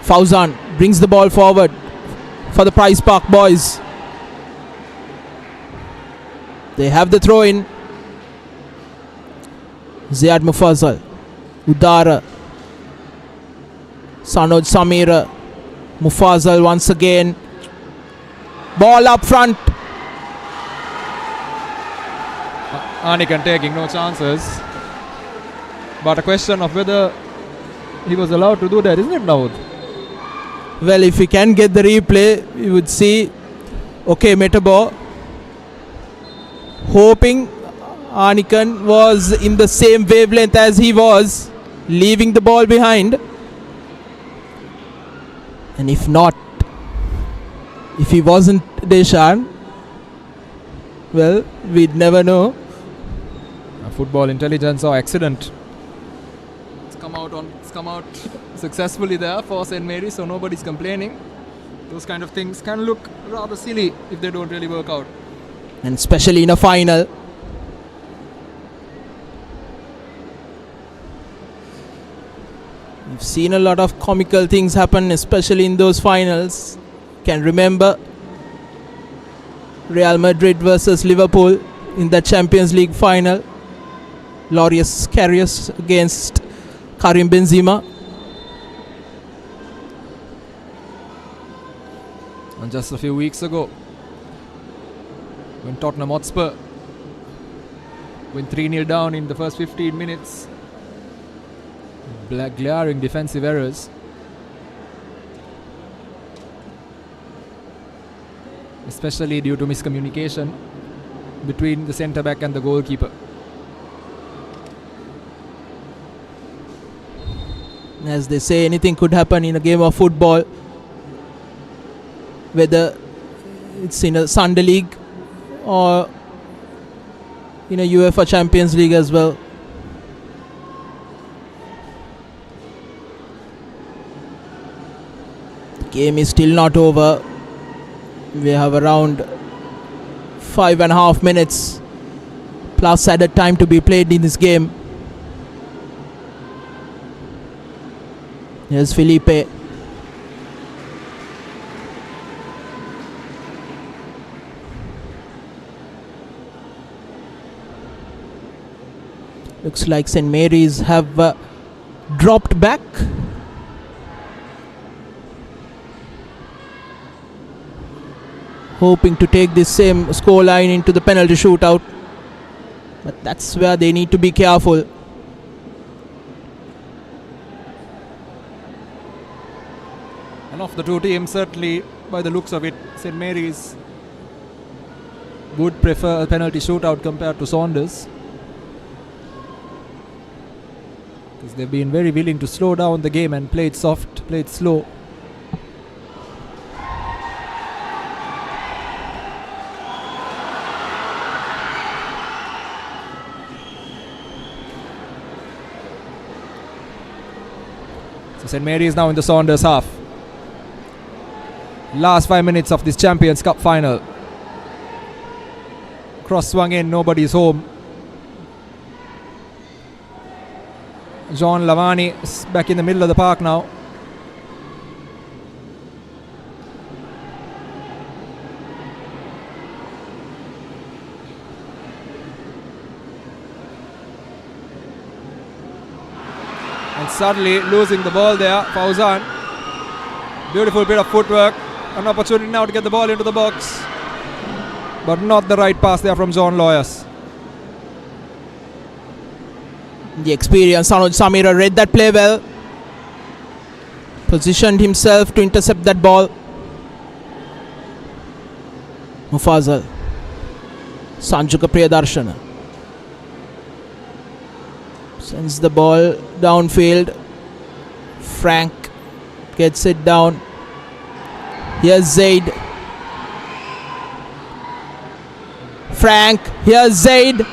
Fauzan brings the ball forward for the Price Park boys. They have the throw in. Ziad Mufazzal, Udara, Sanoj Samira, Mufazzal once again. Ball up front. Anikan taking no chances. But a question of whether he was allowed to do that, isn't it, Dawood? Well, if we can get the replay, we would see. Okay, Metabo. Hoping Anikan was in the same wavelength as he was, leaving the ball behind. And if not, If he wasn't Deshan, well, we'd never know. Football intelligence or accident. It's come out successfully there for St. Mary's, so nobody's complaining. Those kind of things can look rather silly if they don't really work out. And especially in a final. We've seen a lot of comical things happen, especially in those finals. Can remember Real Madrid versus Liverpool in the Champions League final. Glorious Karius against Karim Benzema. And just a few weeks ago, when Tottenham Hotspur went 3-0 down in the first 15 minutes, glaring defensive errors, especially due to miscommunication between the centre back and the goalkeeper. As they say, anything could happen in a game of football, whether it's in a Sunday League or in a UEFA Champions League as well. The game is still not over. We have around 5.5 minutes plus added time to be played in this game. Here's Felipe. Looks like St. Mary's have dropped back. Hoping to take this same scoreline into the penalty shootout. But that's where they need to be careful. And of the two teams, certainly by the looks of it, St. Mary's would prefer a penalty shootout compared to Saunders, because they've been very willing to slow down the game and play it soft, play it slow. So St. Mary's now in the Saunders half. Last 5 minutes of this Champions Cup final. Cross swung in, nobody's home. John Lavani is back in the middle of the park now. And suddenly losing the ball there, Fauzan. Beautiful bit of footwork. An opportunity now to get the ball into the box, but not the right pass there from John Lawyers. The experienced Anuj Samira read that play well. Positioned himself to intercept that ball. Mufazal. Sanjuka Priyadarshana. Sends the ball downfield. Frank gets it down. Here's Zaid. Frank. Here's Zaid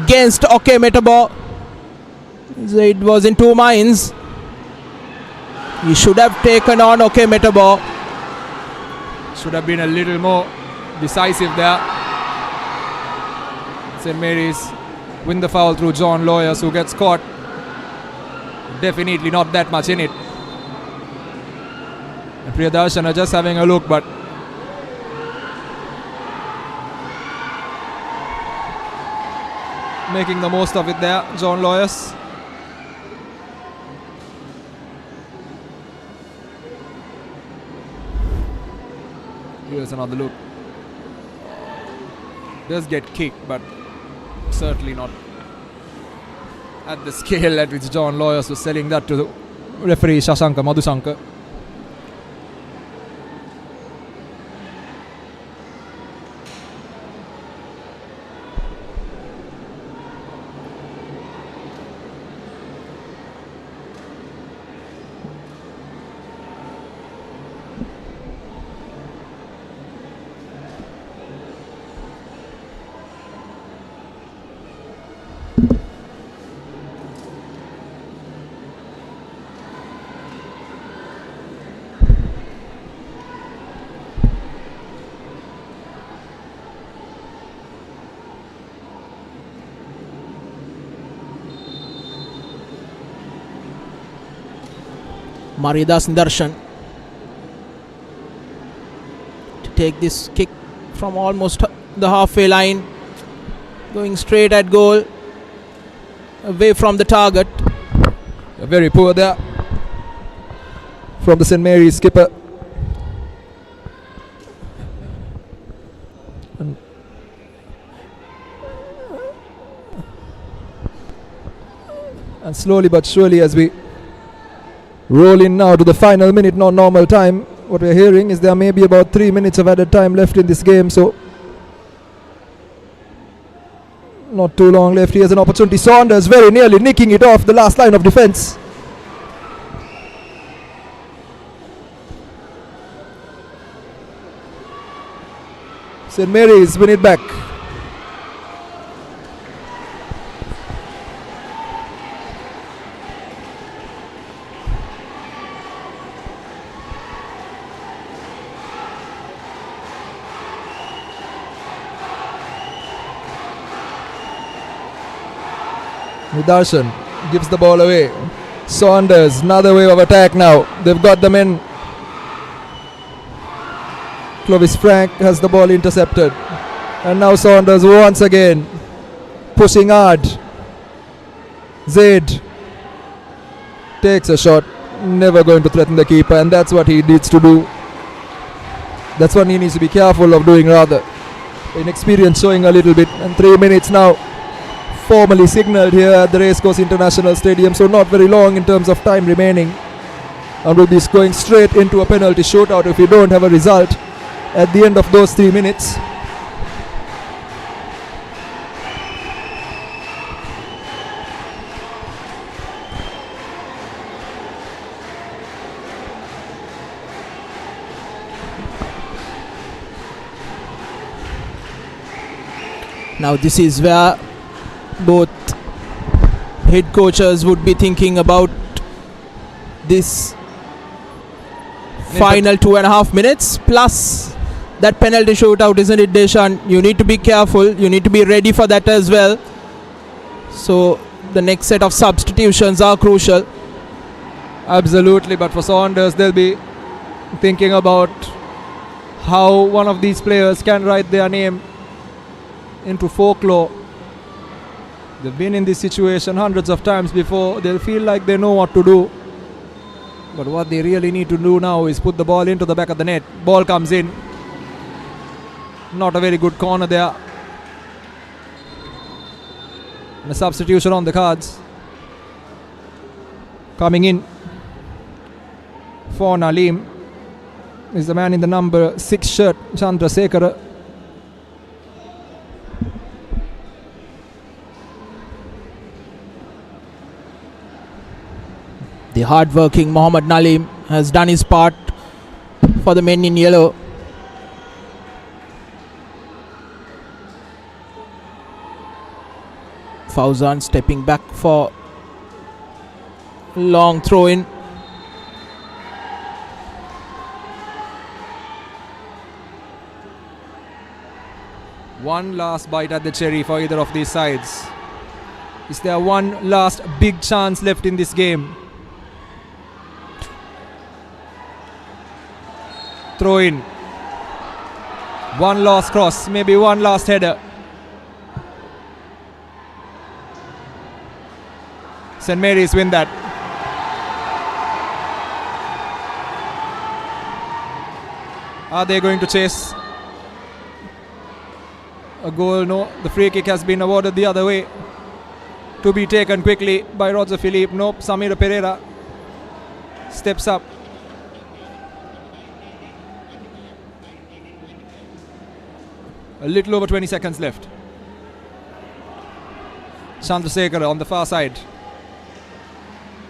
against OK Metabo. Zaid was in two minds. He should have taken on OK Metabo. Should have been a little more decisive there. St. Mary's win the foul through John Lawyers, who gets caught. Definitely not that much in it. And Priyadarshana just having a look, but making the most of it there, John Lawyers. Here's another look. Does get kicked, but certainly not at the scale at which John Lawyers was selling that to the referee Shashanka Madhusankar. Maridas Darshan to take this kick from almost the halfway line, going straight at goal, away from the target. Very poor there from the St. Mary's skipper. And slowly but surely, as we roll in now to the final minute, not normal time, what we're hearing is there may be about 3 minutes of added time left in this game, so not too long left. Here's an opportunity. Saunders very nearly nicking it off the last line of defence. St. Mary's win it back. Darshan gives the ball away. Saunders, another wave of attack now. They've got the men. Clovis Frank has the ball intercepted. And now Saunders once again pushing hard. Zaid takes a shot, never going to threaten the keeper, and that's what he needs to do. That's what he needs to be careful of doing, rather. Inexperience showing a little bit, and 3 minutes now formally signalled here at the Racecourse International Stadium, so not very long in terms of time remaining, and we'll be going straight into a penalty shootout if we don't have a result at the end of those 3 minutes. Now this is where both head coaches would be thinking about this final 2.5 minutes plus that penalty shootout, isn't it, Deshan? You need to be careful, you need to be ready for that as well. So the next set of substitutions are crucial. Absolutely, but for Saunders, they'll be thinking about how one of these players can write their name into folklore. They've been in this situation hundreds of times before. They'll feel like they know what to do. But what they really need to do now is put the ball into the back of the net. Ball comes in. Not a very good corner there. And a substitution on the cards. Coming in for Nalim is the man in the number 6 shirt, Chandrasekhara. The hard-working Mohammad Nalim has done his part for the men in yellow. Fauzan stepping back for long throw-in. One last bite at the cherry for either of these sides. Is there one last big chance left in this game? Throw in. One last cross, maybe one last header. St. Mary's win that. Are they going to chase a goal? No, the free kick has been awarded the other way. To be taken quickly by Roger Philippe. Nope, Samir Pereira steps up. A little over 20 seconds left. Chandrasekhara on the far side.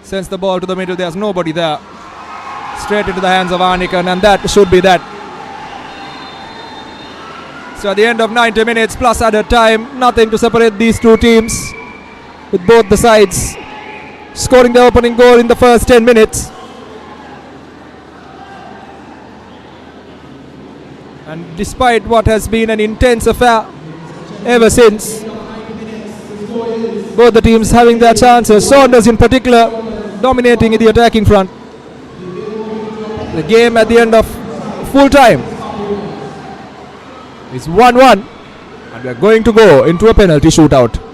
Sends the ball to the middle. There's nobody there. Straight into the hands of Arnikan, and that should be that. So at the end of 90 minutes plus added time, nothing to separate these two teams, with both the sides scoring the opening goal in the first 10 minutes. And despite what has been an intense affair ever since, both the teams having their chances, Saunders in particular dominating in the attacking front. The game at the end of full time is 1-1, and we are going to go into a penalty shootout.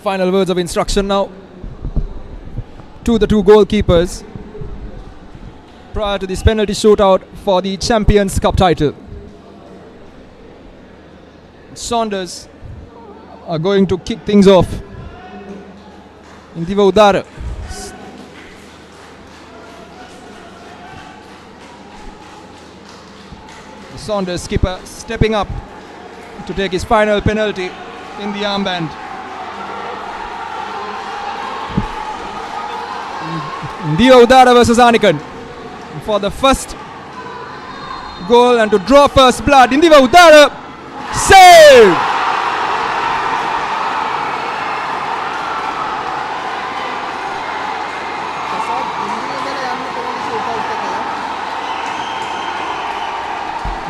Final words of instruction now to the two goalkeepers prior to this penalty shootout for the Champions Cup title. Saunders are going to kick things off. Indiva Udara. The Saunders skipper stepping up to take his final penalty in the armband. Indiva Udara versus Anikan for the first goal and to draw first blood. Indiva Udara save!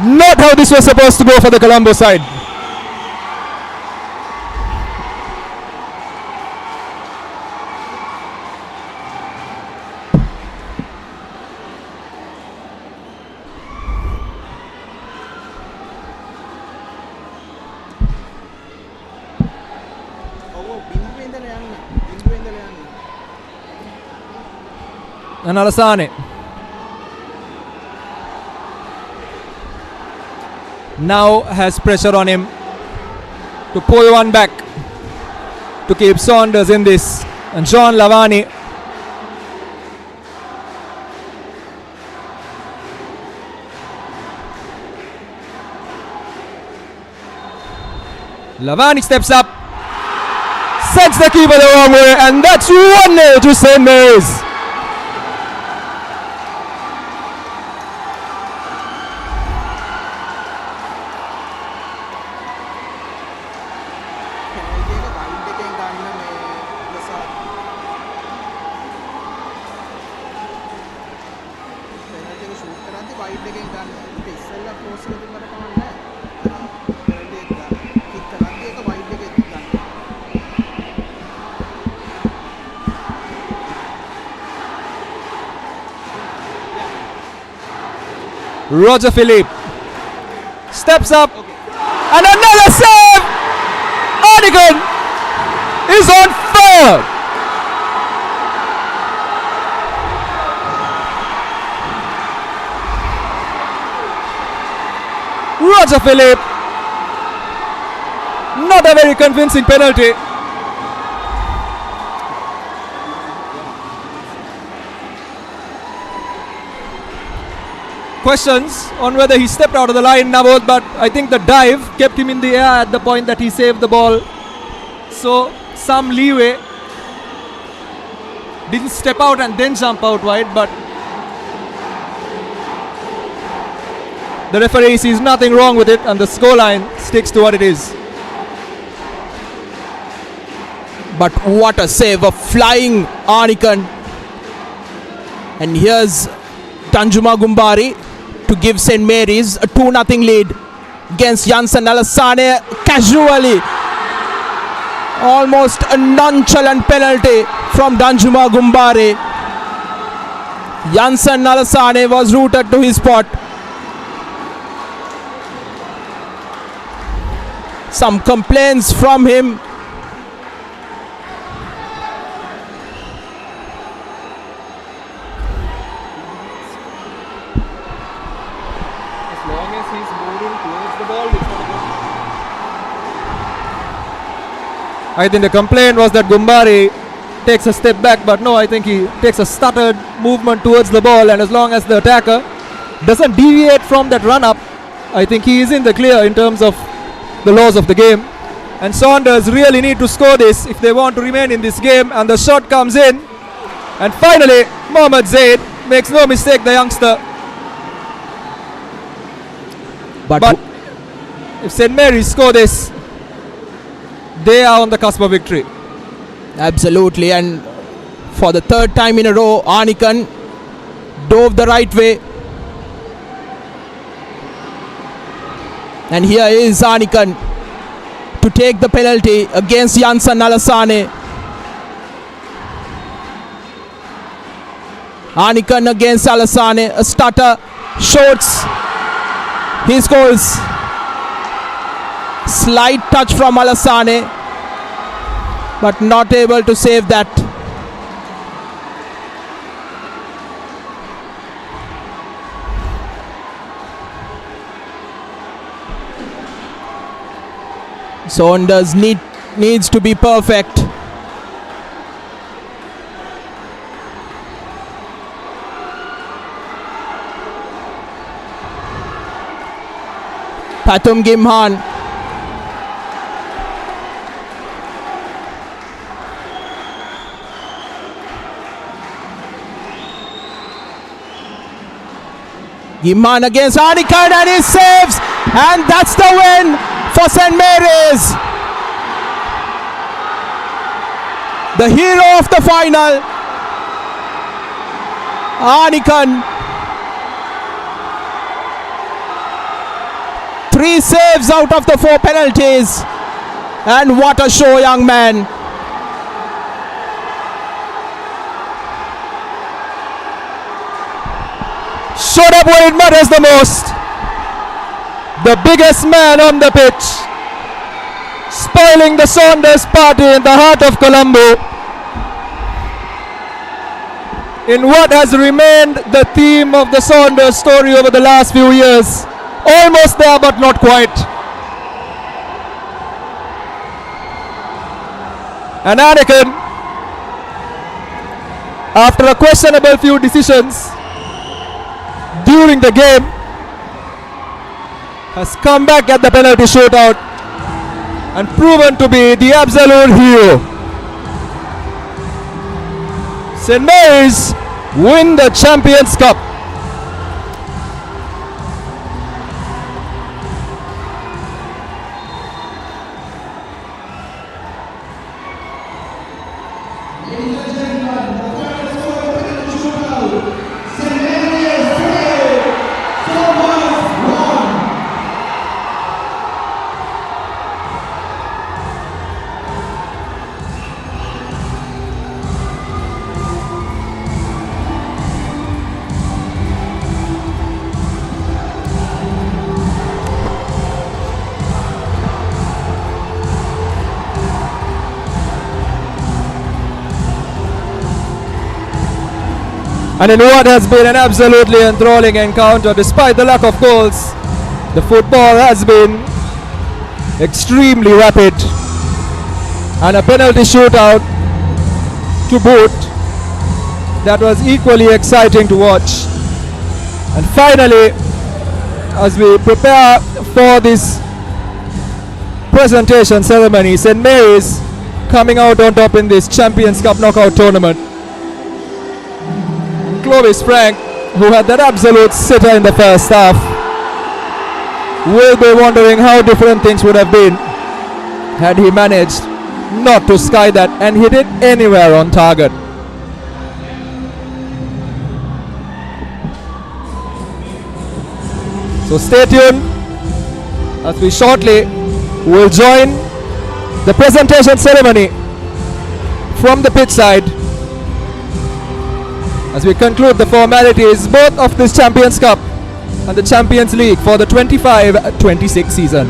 Not how this was supposed to go for the Colombo side. And Alassane now has pressure on him to pull one back to keep Saunders in this. And John Lavani steps up, sends the keeper the wrong way, and that's 1-0 to St. Mary's. Roger Philippe steps up, and another save! Arnigan is on fire! Roger Philippe, not a very convincing penalty. Questions on whether he stepped out of the line, Navod, but I think the dive kept him in the air at the point that he saved the ball. So some leeway. Didn't step out and then jump out wide, but the referee sees nothing wrong with it, and the scoreline sticks to what it is. But what a save, a flying Arnikan. And here's Danjuma Gumbari to give St. Mary's a 2-0 lead against Janssen Alassane. Casually, almost a nonchalant penalty from Danjuma Gumbari. Janssen Alassane was rooted to his spot. Some complaints from him. I think the complaint was that Gumbari takes a step back, but no, I think he takes a stuttered movement towards the ball, and as long as the attacker doesn't deviate from that run-up, I think he is in the clear in terms of the laws of the game. And Saunders really need to score this if they want to remain in this game, and the shot comes in, and finally Mohammad Zaid makes no mistake, the youngster. But if St. Mary's score this, they are on the cusp of victory. Absolutely, and for the third time in a row, Arnikan dove the right way. And here is Arnikan to take the penalty against Janssen Alassane. Arnikan against Alassane, a stutter, shoots, he scores. Slight touch from Alassane, but not able to save that. Saunders needs to be perfect. Pathum Gimhan. Gimhan against Arnikan, and he saves, and that's the win for St. Mary's. The hero of the final, Arnikan. 3 saves out of the 4 penalties. And what a show, young man. Showed up when it matters the most. The biggest man on the pitch, spoiling the Saunders party in the heart of Colombo, in what has remained the theme of the Saunders story over the last few years. Almost there, but not quite. And Anakin, after a questionable few decisions during the game, has come back at the penalty shootout and proven to be the absolute hero. St. Mary's win the Champions Cup. And in what has been an absolutely enthralling encounter, despite the lack of goals, the football has been extremely rapid. And a penalty shootout to boot that was equally exciting to watch. And finally, as we prepare for this presentation ceremony, St. Mary's coming out on top in this Champions Cup knockout tournament. Clovis Frank, who had that absolute sitter in the first half, will be wondering how different things would have been had he managed not to sky that and hit it anywhere on target. So stay tuned as we shortly will join the presentation ceremony from the pitch side as we conclude the formalities both of this Champions Cup and the Champions League for the 25-26 season.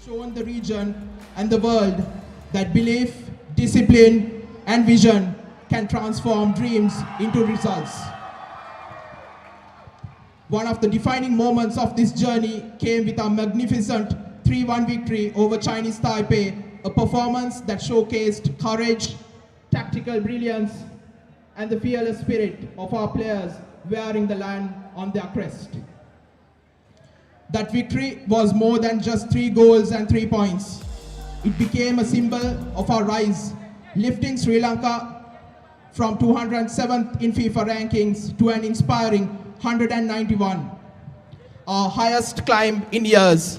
shown the region and the world that belief, discipline, and vision can transform dreams into results. One of the defining moments of this journey came with our magnificent 3-1 victory over Chinese Taipei, a performance that showcased courage, tactical brilliance, and the fearless spirit of our players wearing the land on their crest. That victory was more than just 3 goals and 3 points. It became a symbol of our rise, lifting Sri Lanka from 207th in FIFA rankings to an inspiring 191, our highest climb in years,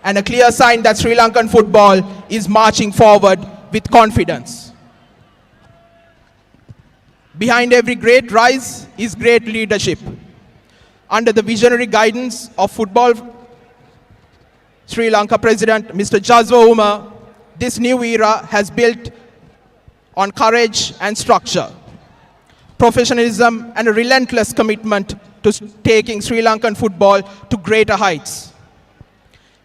and a clear sign that Sri Lankan football is marching forward with confidence. Behind every great rise is great leadership. Under the visionary guidance of Football Sri Lanka President Mr. Jaswa Uma, this new era has built on courage and structure, professionalism, and a relentless commitment to taking Sri Lankan football to greater heights.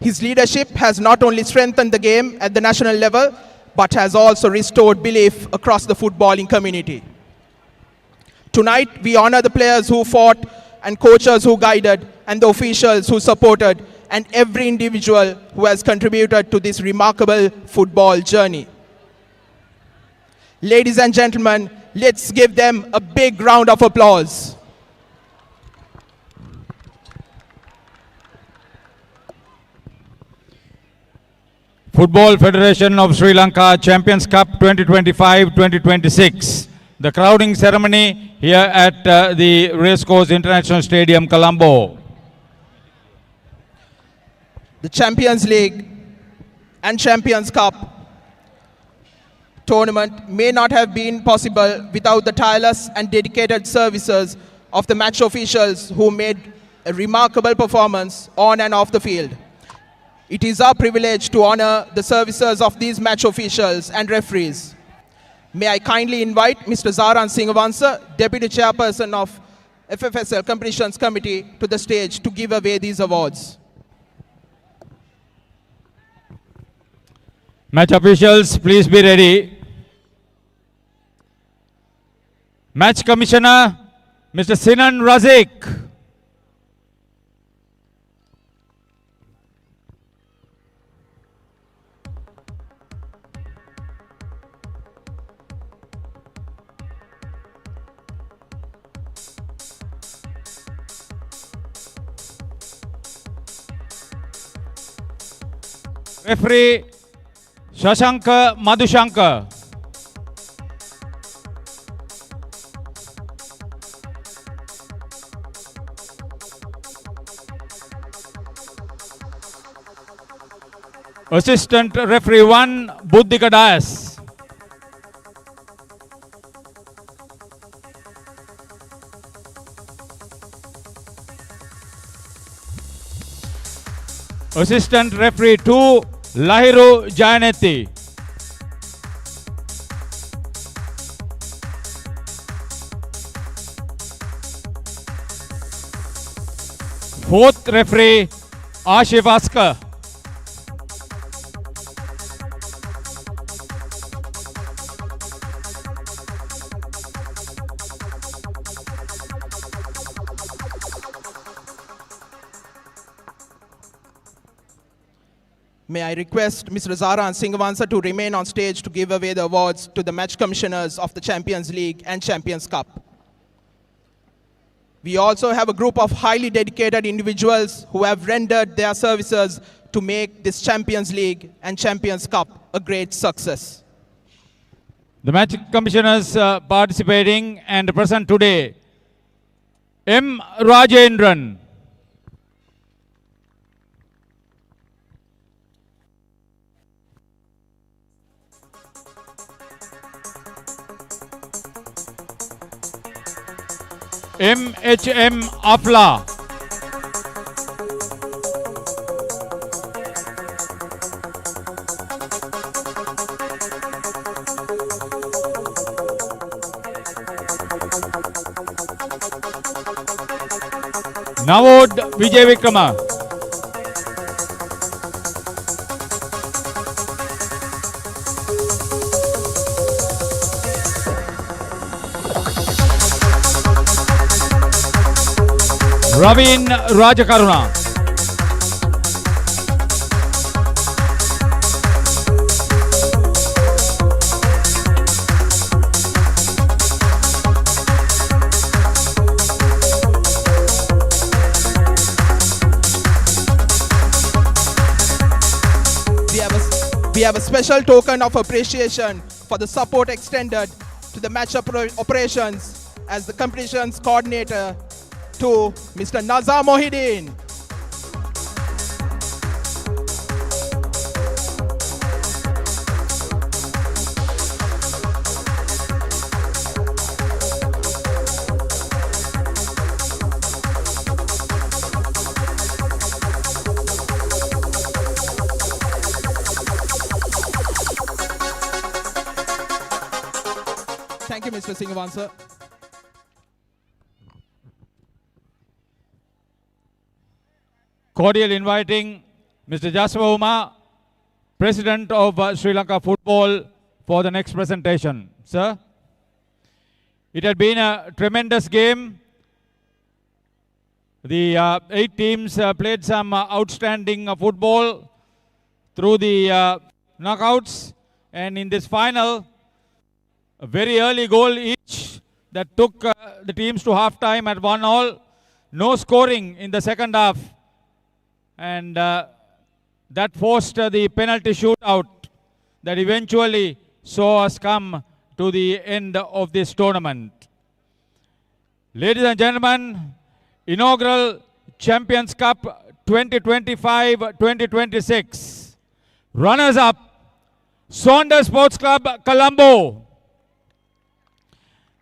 His leadership has not only strengthened the game at the national level, but has also restored belief across the footballing community. Tonight, we honor the players who fought and coaches who guided and the officials who supported and every individual who has contributed to this remarkable football journey. Ladies and gentlemen, let's give them a big round of applause. Football Federation of Sri Lanka Champions Cup 2025-2026. The crowning ceremony here at the Racecourse International Stadium, Colombo. The Champions League and Champions Cup tournament may not have been possible without the tireless and dedicated services of the match officials who made a remarkable performance on and off the field. It is our privilege to honor the services of these match officials and referees. May I kindly invite Mr. Zaran Singhavansa, Deputy Chairperson of FFSL Competitions Committee, to the stage to give away these awards. Match officials, please be ready. Match Commissioner, Mr. Sinan Razik. Referee Shashanka Madhushankar. Assistant Referee 1 Buddhika Das. Assistant Referee 2 Lahiru Jayaneti. Fourth Referee Ashif Askar. May I request Mr. Zaran Singhavansa to remain on stage to give away the awards to the match commissioners of the Champions League and Champions Cup. We also have a group of highly dedicated individuals who have rendered their services to make this Champions League and Champions Cup a great success. The match commissioners participating and present today: M. Rajendran, M.H.M. Afla, Navod Vijay Vikrama, Ravin Rajakaruna. We have a special token of appreciation for the support extended to the match operations as the competitions coordinator to Mr. Nazar Mohideen. Thank you, Mr. Singhavan, sir. Cordial inviting Mr. Jaswa Uma, President of Sri Lanka Football, for the next presentation. Sir, it had been a tremendous game. The 8 teams played some outstanding football through the knockouts, and in this final, a very early goal each that took the teams to half-time at 1-1. No scoring in the second half. And that forced the penalty shootout that eventually saw us come to the end of this tournament. Ladies and gentlemen, inaugural Champions Cup 2025-2026. Runners-up, Saunders Sports Club, Colombo.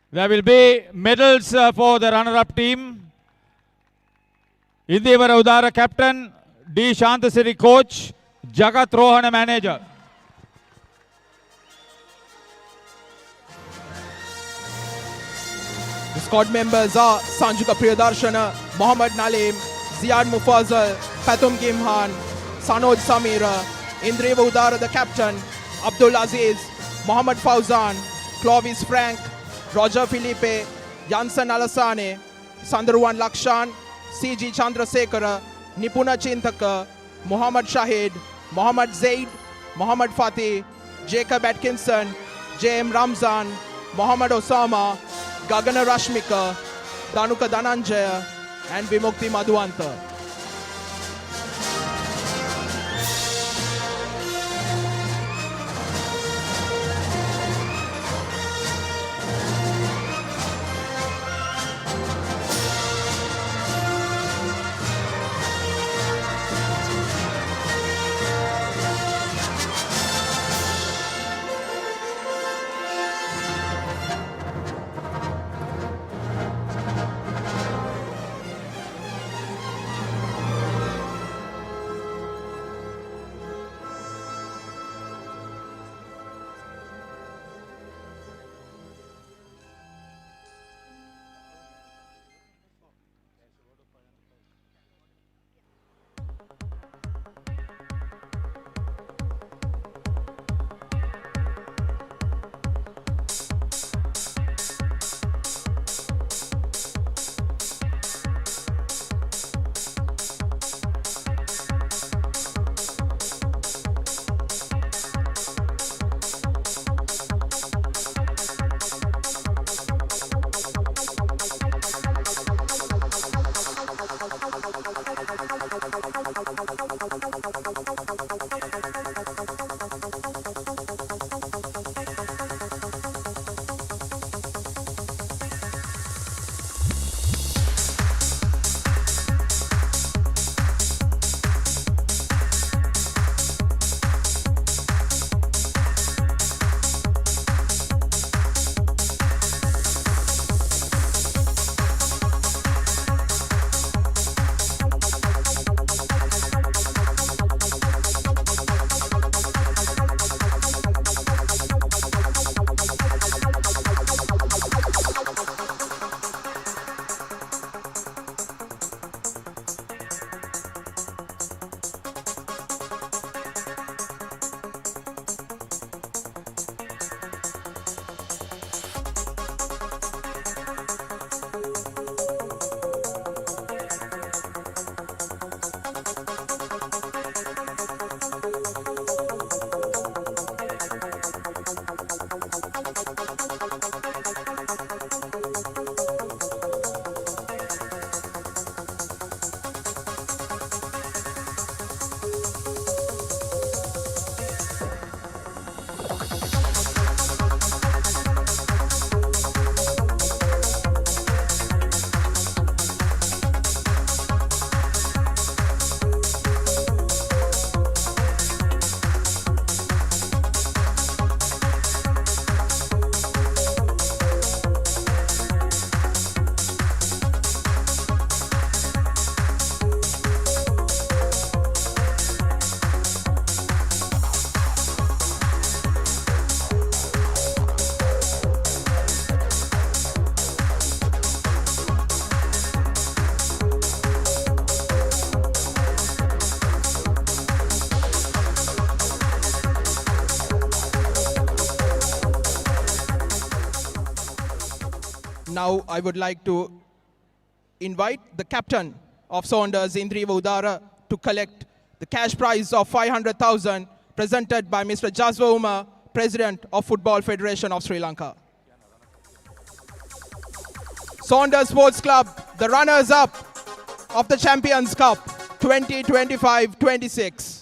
There will be medals for the runner-up team. Indivara Udara captain, D. Shantasiri coach, Jagat Rohana manager. The squad members are Sanjuka Priyadarshana, Mohammad Nalim, Ziad Mufazal, Patum Gimhan, Sanoj Samira, Indreva Udara the captain, Abdul Aziz, Mohammad Fauzan, Clovis Frank, Roger Felipe, Jansen Alasane, Sandarwan Lakshan, C.G. Chandrasekhara, Nipuna Chintaka, Muhammad Shahid, Muhammad Zaid, Muhammad Fatih, Jacob Atkinson, J.M. Ramzan, Muhammad Osama, Gagana Rashmika, Danuka Dhananjaya, and Vimukti Madhuanta. Now I would like to invite the captain of Saunders, Indriva Udara, to collect the cash prize of 500,000 presented by Mr. Jaswa Uma, President of Football Federation of Sri Lanka. Saunders Sports Club, the runners-up of the Champions Cup 2025-26.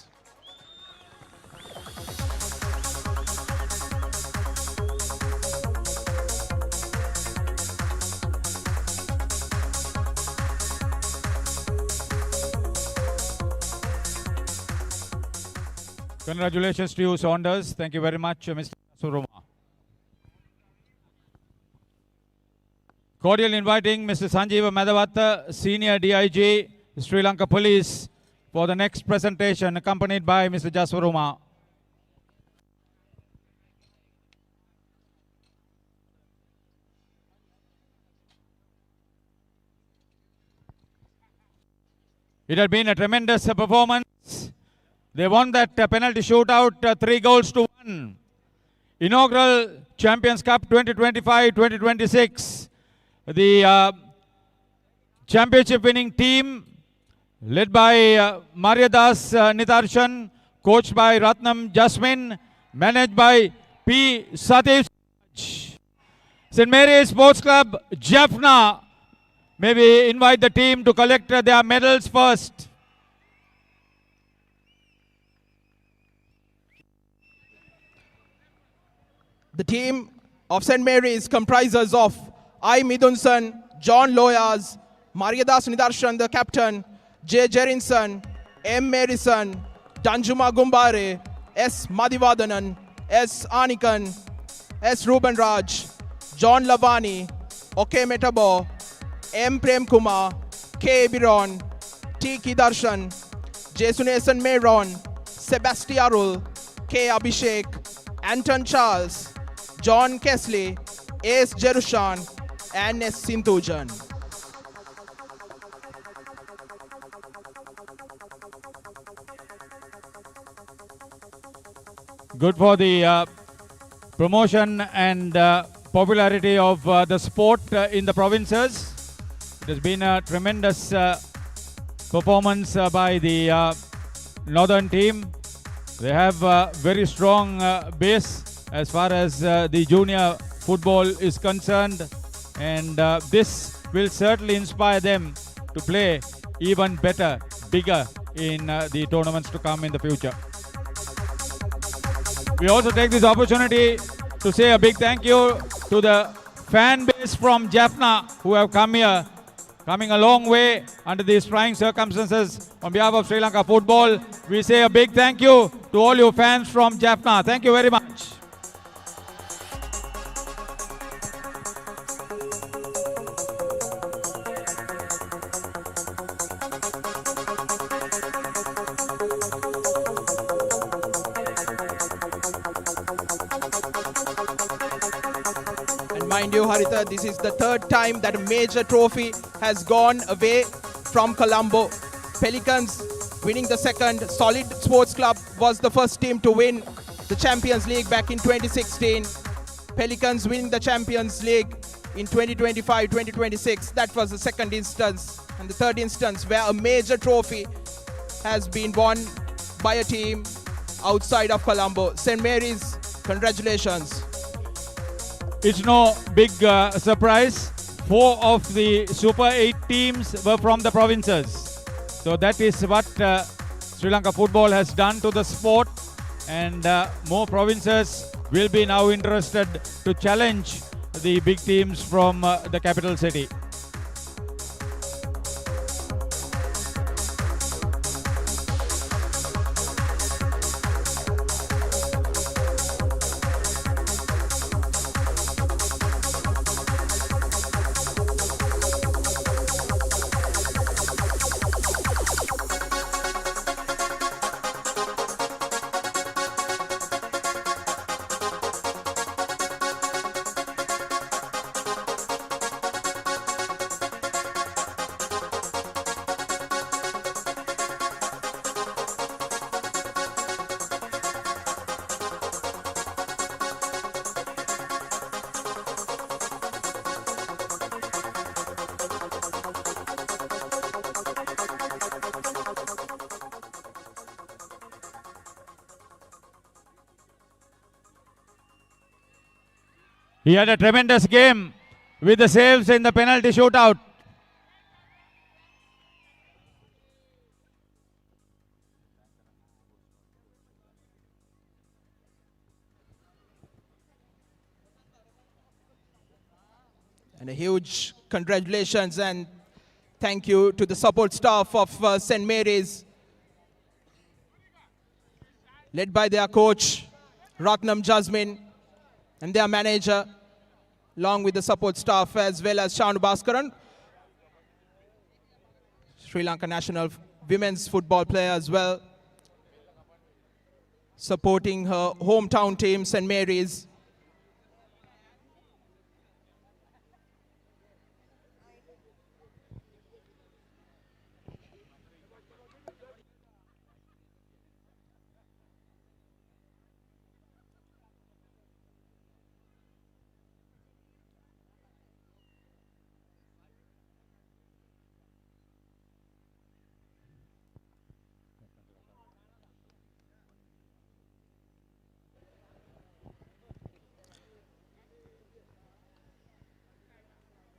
Congratulations to you, Saunders. Thank you very much, Mr. Suruma. Cordial inviting Mr. Sanjeeva Madhavatta, Senior DIG, Sri Lanka Police, for the next presentation, accompanied by Mr. Jaswaruma. It had been a tremendous performance. They won that penalty shootout 3-1. Inaugural Champions Cup 2025-2026. The championship winning team led by Maryadas Nitarshan, coached by Ratnam Jasmine, managed by P. Satish. St. Mary's Sports Club, Jaffna. Maybe invite the team to collect their medals first. The team of St. Mary's comprises of I. Midunsan, John Loyas, Maryadas Nidarshan, the captain, J. Jerinson, M. Marison, Danjuma Gumbare, S. Madhivadanan, S. Anikan, S. Ruben Raj, John Lavani, OK Metabo, M. Prem Kumar, K. Biron, T. Kidarshan, J. Sunesan Meron, Sebastiarul, K. Abhishek, Anton Charles, John Kesley, S. Jerushan, and S. Sinthujan. Good for the promotion and popularity of the sport in the provinces. It has been a tremendous performance by the northern team. They have a very strong base as far as the junior football is concerned, and this will certainly inspire them to play even better, bigger in the tournaments to come in the future. We also take this opportunity to say a big thank you to the fan base from Jaffna who have come here, coming a long way under these trying circumstances. On behalf of Sri Lanka Football, we say a big thank you to all you fans from Jaffna. Thank you very much. Mind you, Haritha, this is the third time that a major trophy has gone away from Colombo. Pelicans winning the second. Solid Sports Club was the first team to win the Champions League back in 2016. Pelicans winning the Champions League in 2025-2026. That was the second instance. And the third instance where a major trophy has been won by a team outside of Colombo. St. Mary's, congratulations. It's no big surprise. 4 of the Super 8 teams were from the provinces. So that is what Sri Lanka Football has done to the sport, and more provinces will be now interested to challenge the big teams from the capital city. He had a tremendous game with the saves in the penalty shootout. And a huge congratulations and thank you to the support staff of St. Mary's, led by their coach, Ratnam Jasmine, and their manager, along with the support staff as well as Shanu Bhaskaran, Sri Lanka national women's football player as well, supporting her hometown team, St. Mary's.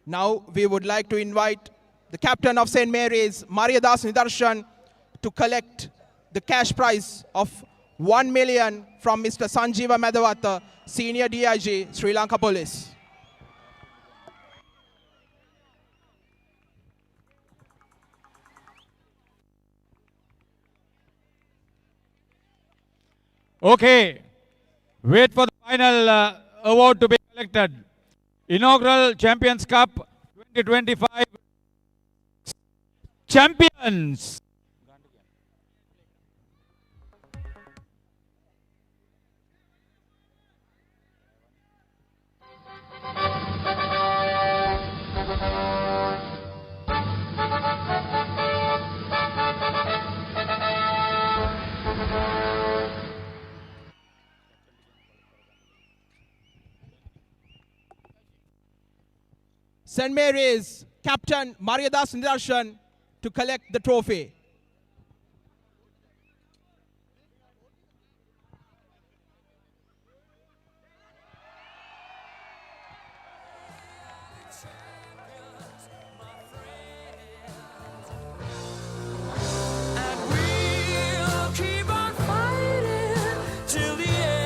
Now we would like to invite the captain of St. Mary's, Mariadas Nidarshan, to collect the cash prize of 1 million from Mr. Sanjeeva Madhavata, Senior DIG, Sri Lanka Police. Okay, wait for the final award to be collected. Inaugural Champions Cup 2025 champions. St. Mary's captain Mariadas Nidarshan to collect the trophy.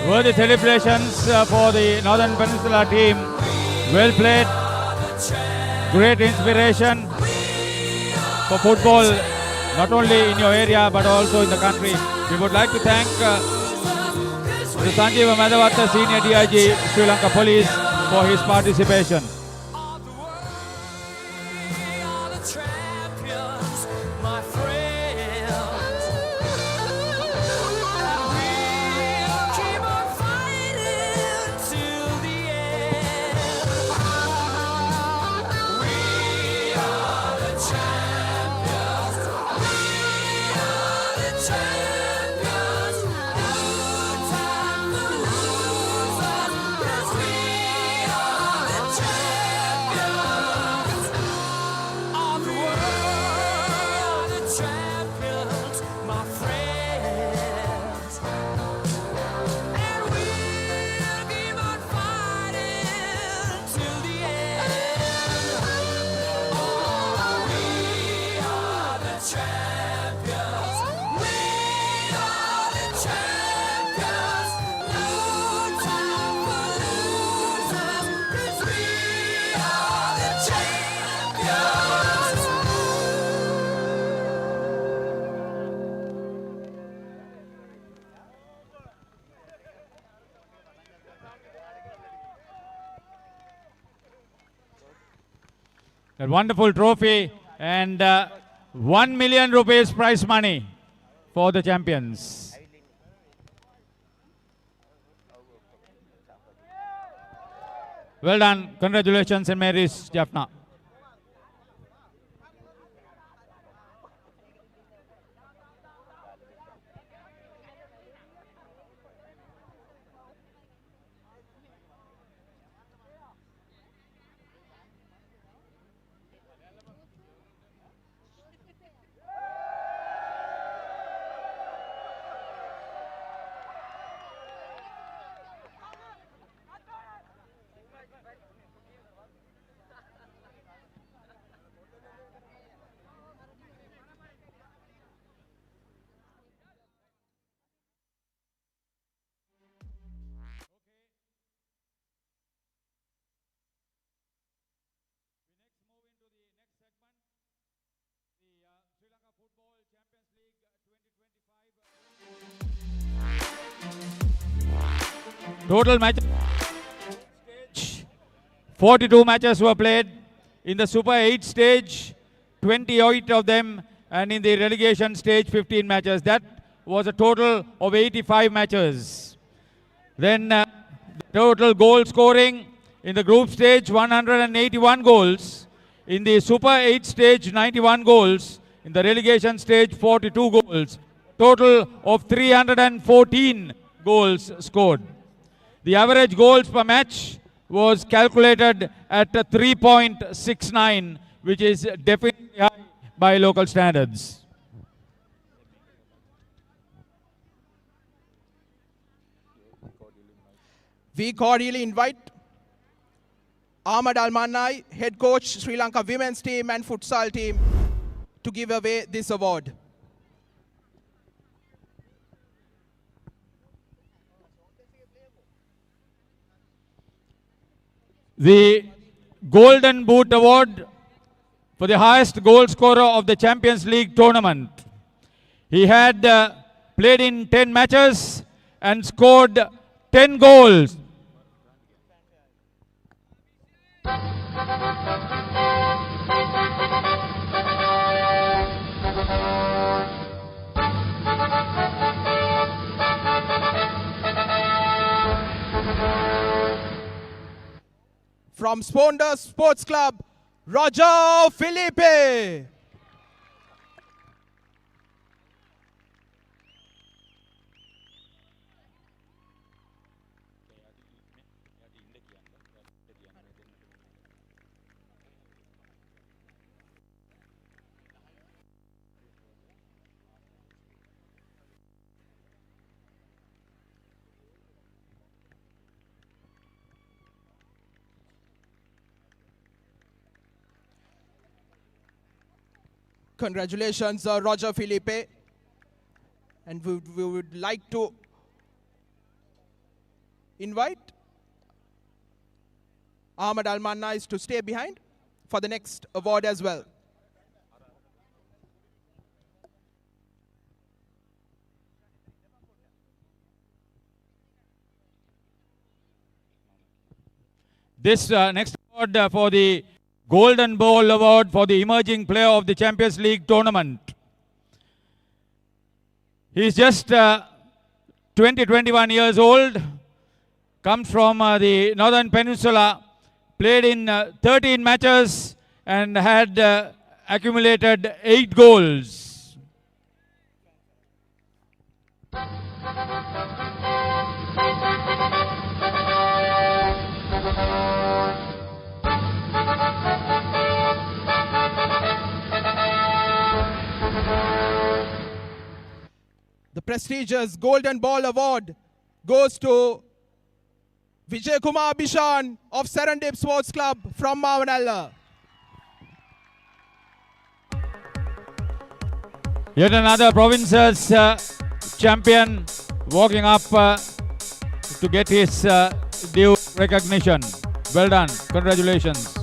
Worthy celebrations for the Northern Peninsula team. Well played. Great inspiration for football, not only in your area but also in the country. We would like to thank Mr. Sanjeeva Madhavata, Senior DIG, Sri Lanka Police, for his participation. That wonderful trophy and 1 million rupees prize money for the champions. Well done. Congratulations, St. Mary's, Jaffna. Total matches, 42 matches were played. In the Super 8 stage, 28 of them, and in the relegation stage, 15 matches. That was a total of 85 matches. Then the total goal scoring in the group stage, 181 goals. In the Super 8 stage, 91 goals. In the relegation stage, 42 goals. Total of 314 goals scored. The average goals per match was calculated at 3.69, which is definitely high by local standards. We cordially invite Ahmad Al-Mannai, head coach, Sri Lanka women's team and futsal team, to give away this award. The Golden Boot Award for the highest goal scorer of the Champions League tournament. He had played in 10 matches and scored 10 goals. From Saunders Sports Club, Roger Felipe. Congratulations, Roger Felipe. And we would like to invite Ahmad Al-Mannai to stay behind for the next award as well. This next award for the Golden Ball Award for the emerging player of the Champions League tournament. He's just 21 years old, comes from the Northern Peninsula, played in 13 matches and had accumulated 8 goals. The prestigious Golden Ball Award goes to Vijay Kumar Bishan of Serendip Sports Club from Mavanalla. Yet another province's champion walking up to get his due recognition. Well done. Congratulations.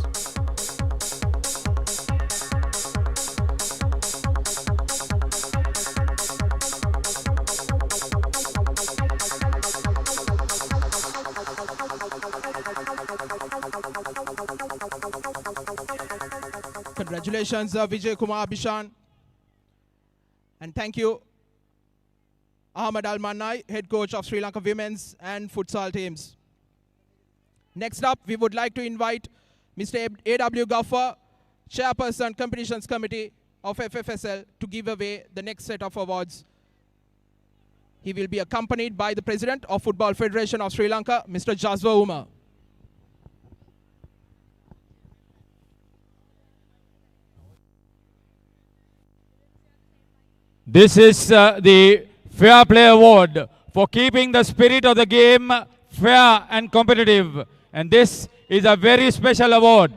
Congratulations, Vijay Kumar Bishan. And thank you, Ahmad Al-Mannai, head coach of Sri Lanka women's and futsal teams. Next up, we would like to invite Mr. A.W. Gaffer, Chairperson Competitions Committee of FFSL, to give away the next set of awards. He will be accompanied by the President of Football Federation of Sri Lanka, Mr. Jaswa Uma. This is the Fair Play Award for keeping the spirit of the game fair and competitive. And this is a very special award.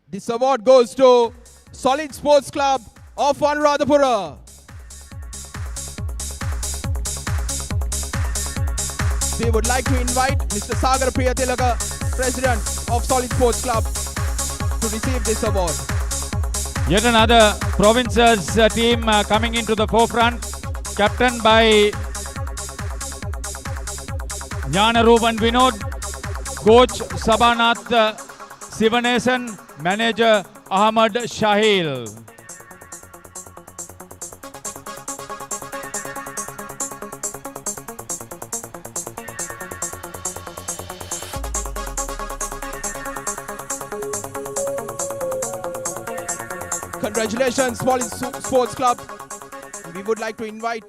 This award goes to Solid Sports Club of Anuradhapura. We would like to invite Mr. Sagar Priyatilaka, President of Solid Sports Club, to receive this award. Yet another provinces team coming into the forefront, captained by Jnanarupan Vinod, coach Sabanath Sivanesan, manager Ahmad Shahil. Congratulations, Solid Sports Club. We would like to invite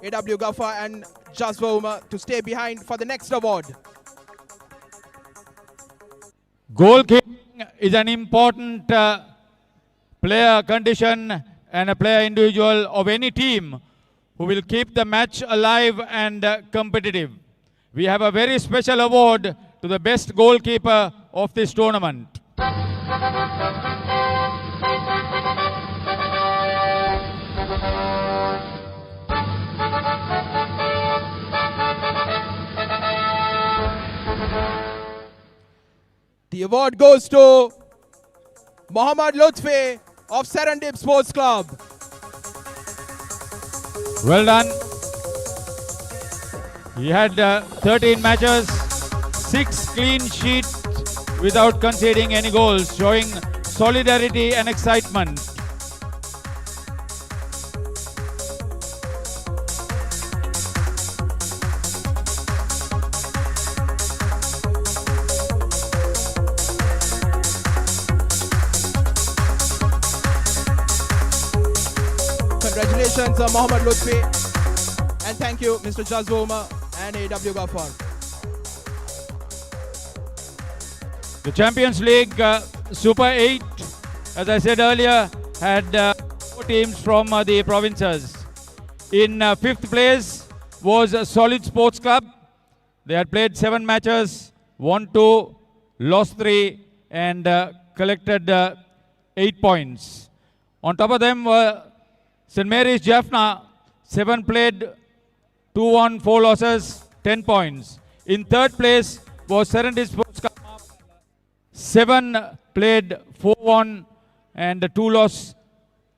A.W. Gaffa and Jaswa Umar to stay behind for the next award. Goalkeeping is an important player condition and a player individual of any team who will keep the match alive and competitive. We have a very special award to the best goalkeeper of this tournament. The award goes to Mohammad Lutfi of Serendip Sports Club. Well done. He had 13 matches, 6 clean sheets without conceding any goals, showing solidarity and excitement. Congratulations, Mohammad Lutfi. And thank you, Mr. Jaswa Umar and A.W. Ghaffar. The Champions League Super 8, as I said earlier, had 4 teams from the provinces. In 5th place was Solid Sports Club. They had played 7 matches, won 2, lost 3, and collected 8 points. On top of them were St. Mary's Jaffna, 7 played, 2 won, 4 losses, 10 points. In 3rd place was Serendip Sports Club, 7 played, 4 won, and 2 lost,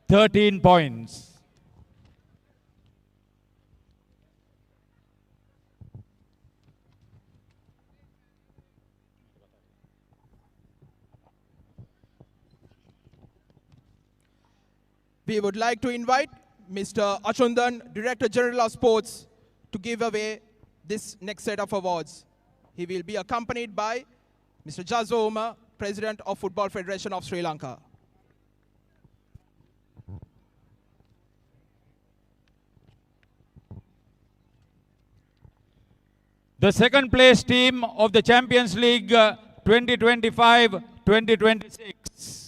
13 points. We would like to invite Mr. Achundan, Director General of Sports, to give away this next set of awards. He will be accompanied by Mr. Jaswa Umar, President of Football Federation of Sri Lanka. The second place team of the Champions League 2025-2026.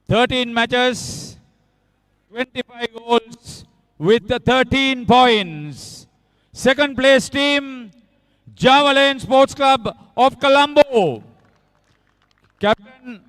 "13 matches, 25 goals with 13 points. Second place team, Javelin Sports Club of Colombo. Captain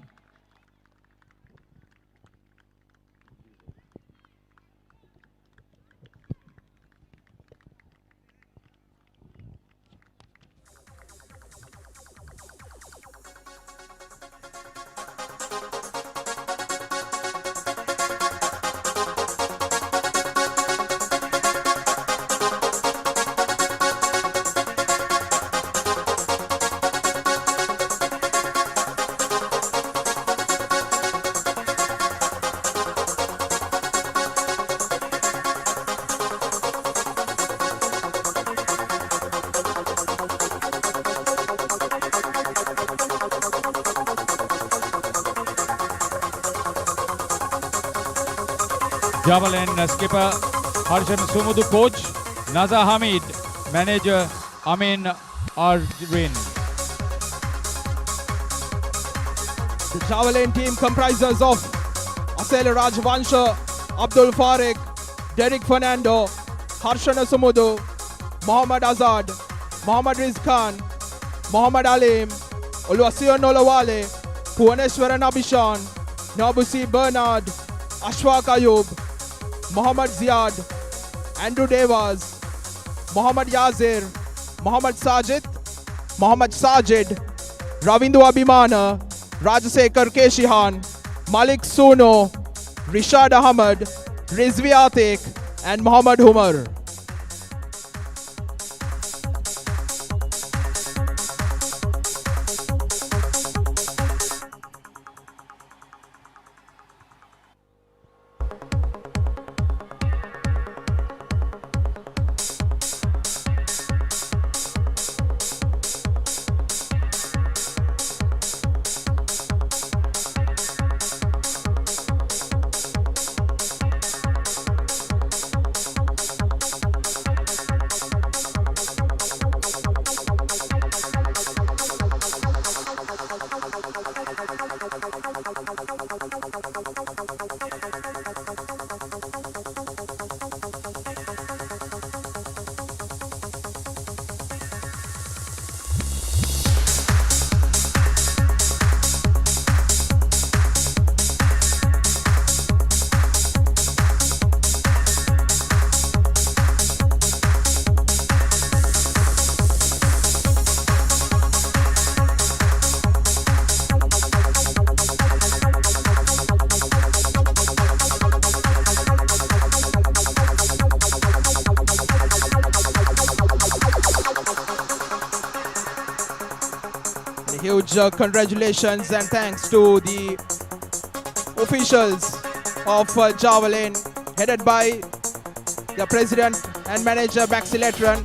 Javelin skipper Harshan Sumudu, coach Naza Hamid, manager Amin Arvin. The Javelin team comprises of Masele Rajvansha, Abdul Farik, Derek Fernando, Harshana Sumudu, Mohammad Azad, Mohammad Rizkan, Mohammad Alim, Oluwasiyo Nolawale, Bhuvaneshwaran Abhishan, Nabusi Bernard, Ashfaq Ayub, Mohammad Ziad, Andrew Devas, Mohammad Yazir, Mohammad Sajid, Ravindu Abhimana, Rajasekar Keshihan, Malik Suno, Rishad Ahmad, Rizvi Atik, and Mohammad Humar. Huge congratulations and thanks to the officials of Javelin, headed by the president and manager Maxi Letran,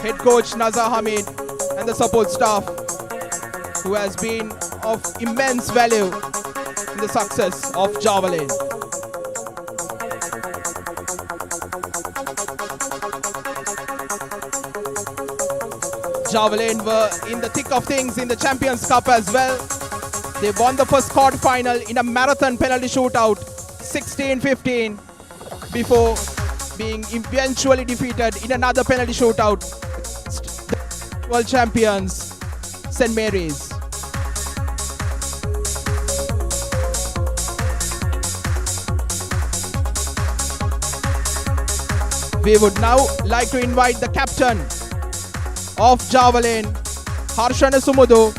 head coach Nazar Hamid, and the support staff, who has been of immense value in the success of Javelin. Javelin were in the thick of things in the Champions Cup as well. They won the first quarter final in a marathon penalty shootout 16-15 before being eventually defeated in another penalty shootout. The world champions, St. Mary's. We would now like to invite the captain of Javelin, Harshana Sumudu,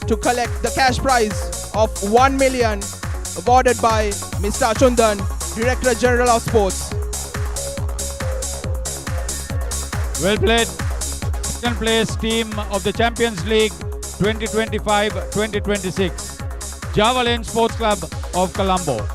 to collect the cash prize of 1 million awarded by Mr. Achundan, Director General of Sports. Well played. Second place team of the Champions League 2025-2026. Javelin Sports Club of Colombo.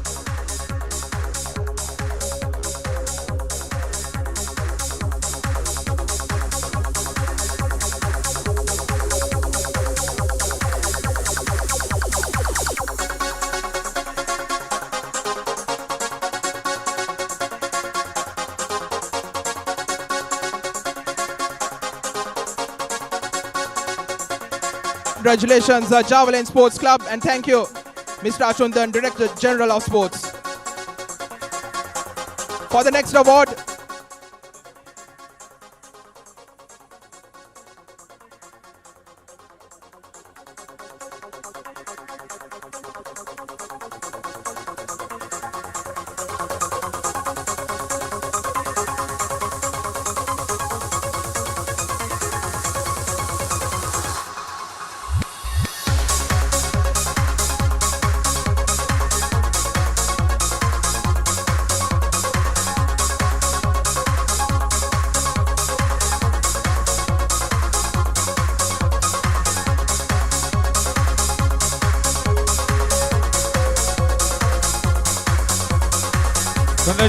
Congratulations, Javelin Sports Club, and thank you, Mr. Achundan, Director General of Sports. For the next award,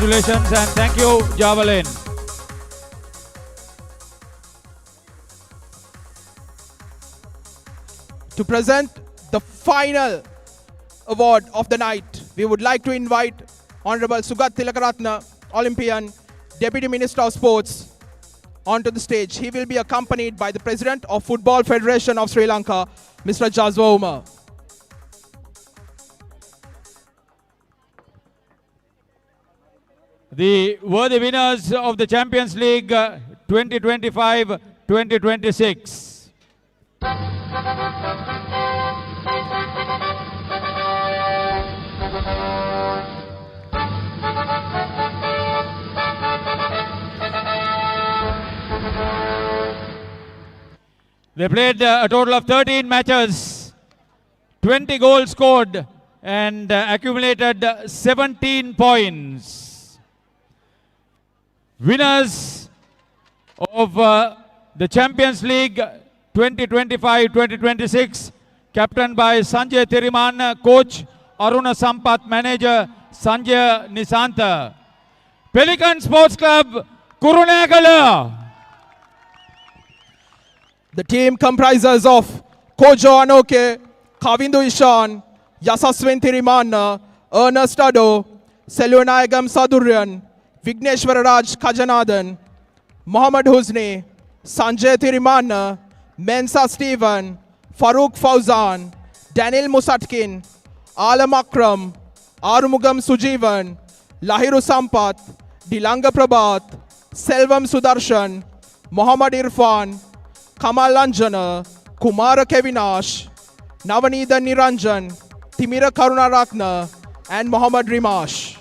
Congratulations and thank you, Javelin. to present the final award of the night, we would like to invite Honorable Sugat Tilakaratna, Olympian, Deputy Minister of Sports, onto the stage. He will be accompanied by the President of Football Federation of Sri Lanka, Mr. Jazwa Umar. the worthy winners of the Champions League 2025-2026. They played a total of 13 matches, 20 goals scored, and accumulated 17 points. Winners of the Champions League 2025-2026, captained by Sanjay Thiriman, coach Aruna Sampath, manager Sanjay Nisanta. Pelican Sports Club, Kurunegala. The team comprises of Kojo Anoke, Kavindu Ishan, Yasaswin Thirimana, Ernest Ado, Selvanayagam Saduryan, Vigneshwara Raj Kajanathan, Mohammad Husni, Sanjay Thirimana, Mensa Stephen, Farooq Fauzan, Daniel Musatkin, Alam Akram, Arumugam Sujeevan, Lahiru Sampath, Dilanga Prabhat, Selvam Sudarshan, Mohammad Irfan, Kamal Anjana, Kumara Kevinash, Navanida Niranjan, Timira Karunaratna, and Mohammad Rimash.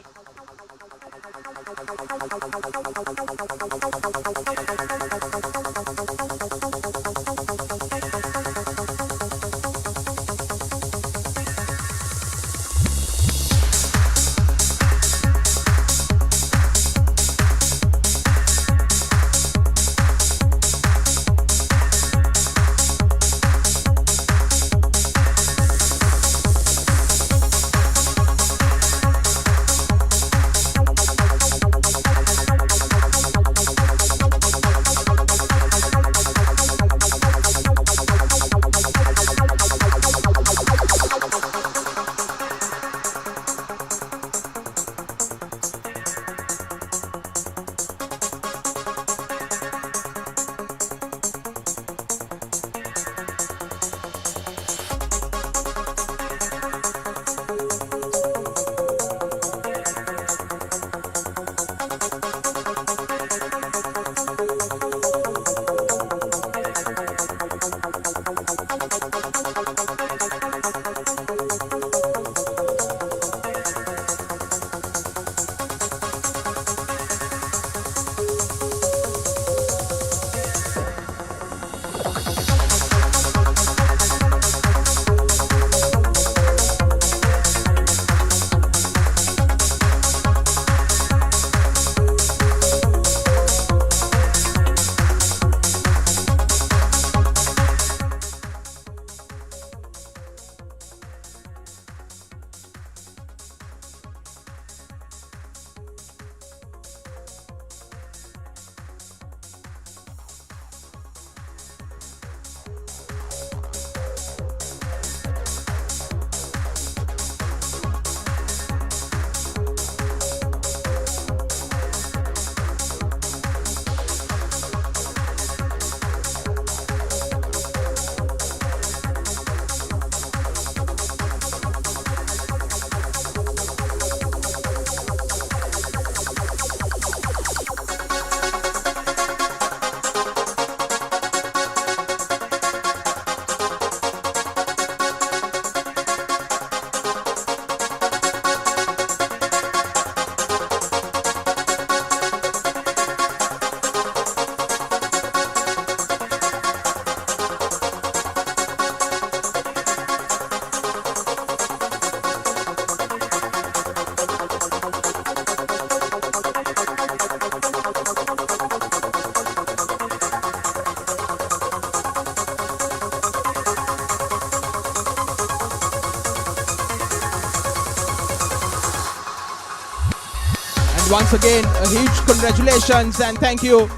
Once again, a huge congratulations and thank you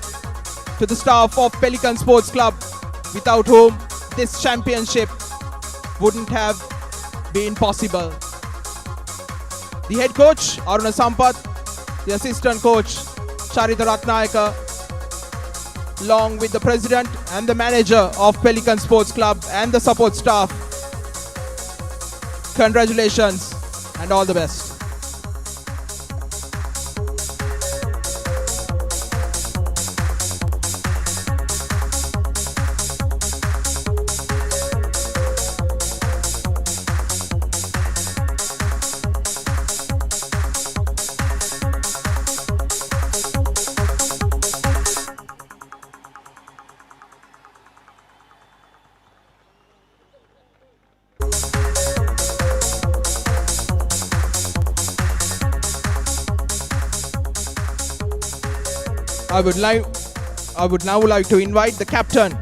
to the staff of Pelican Sports Club, without whom this championship wouldn't have been possible. The head coach, Aruna Sampath, the assistant coach, Charita Ratnayaka, along with the president and the manager of Pelican Sports Club and the support staff. Congratulations and all the best. I would now like to invite the captain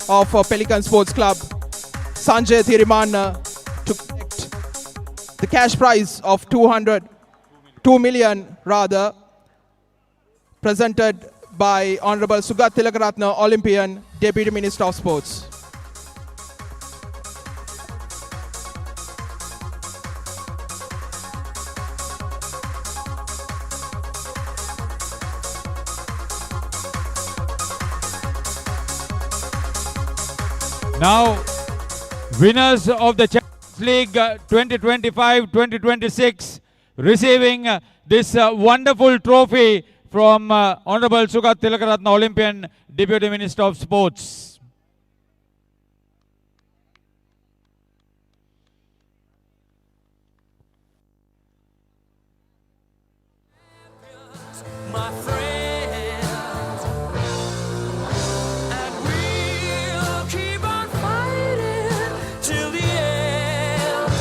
of Pelican Sports Club, Sanjay Thirimana, to collect the cash prize of 2 million presented by Honorable Sugat Tilakaratna, Olympian, Deputy Minister of Sports. Now, winners of the Champions League 2025-2026 receiving this wonderful trophy from Honorable Sugat Tilakaratna, Olympian, Deputy Minister of Sports. My friends, and we'll keep on fighting till the end.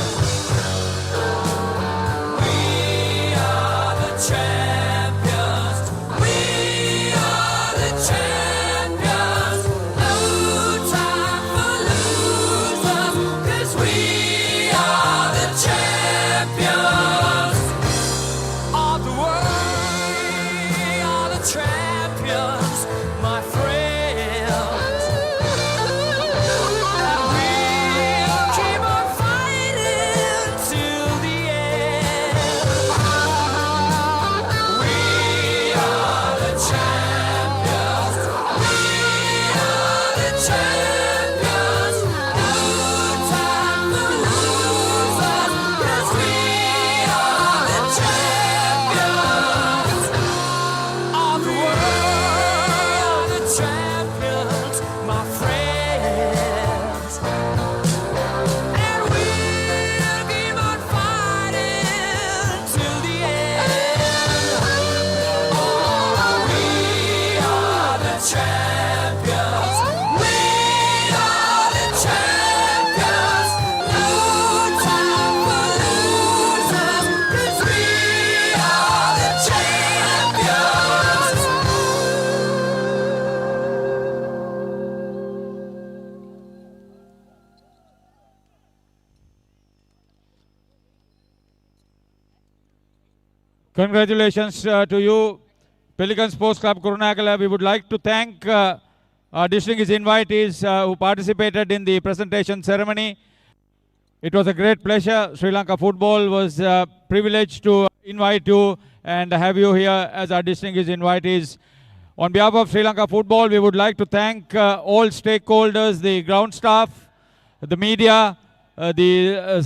We are the champions. We are the champions. No time for losers, 'cause we are the champions of the world. Champions, my friends, and we'll keep on fighting till the end. We are the champions. We are the champions. No time for losers, 'cause we are the champions of the world, the champions, my friends. And we'll keep on fighting till the end. Oh, we are the champions. We are the champions. No time for losers, 'cause we are the champions. Congratulations to you, Pelican Sports Club, Kurunagala. We would like to thank our distinguished invitees who participated in the presentation ceremony. It was a great pleasure. Sri Lanka Football was privileged to invite you and have you here as our distinguished invitees. On behalf of Sri Lanka Football, we would like to thank all stakeholders, the ground staff, the media, the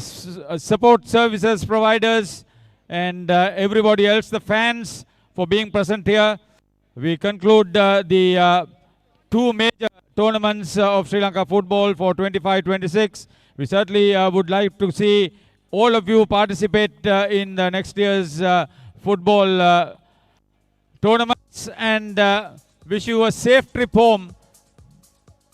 support services providers, and everybody else, the fans, for being present here. We conclude the two major tournaments of Sri Lanka football for 25-26. We certainly would like to see all of you participate in the next year's football tournaments, and wish you a safe trip home.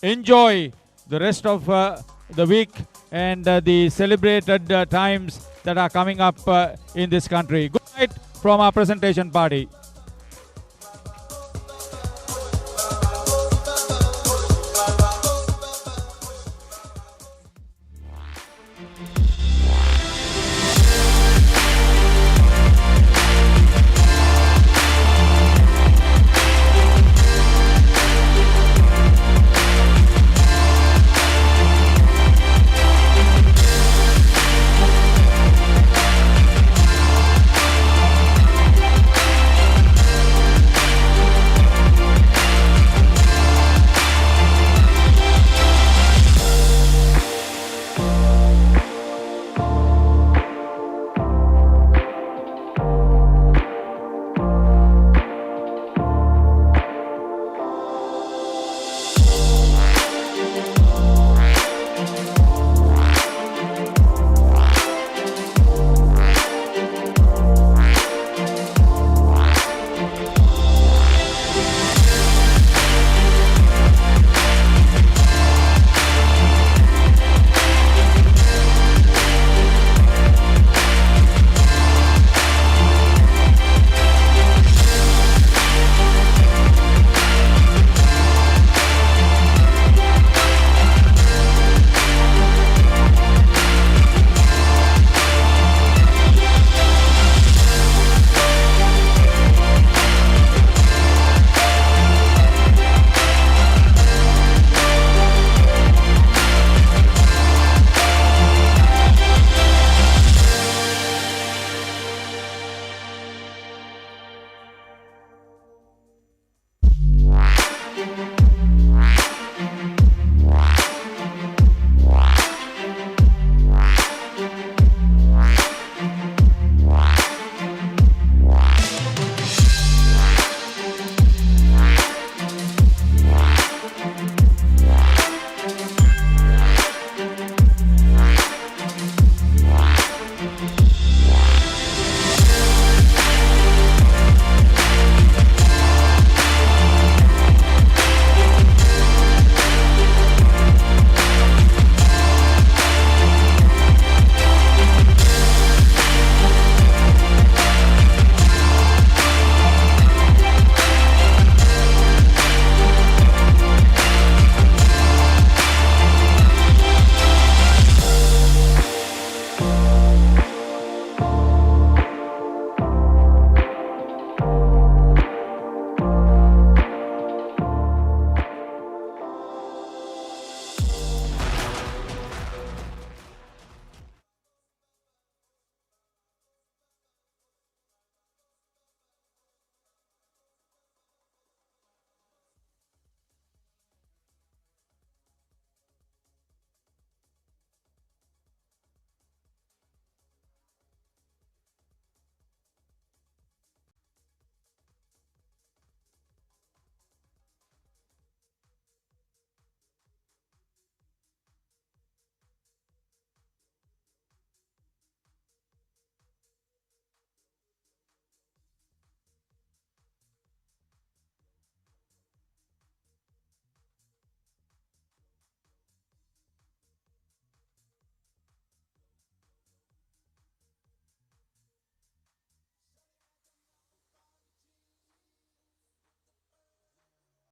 Enjoy the rest of the week and the celebrated times that are coming up in this country. Good night from our presentation party.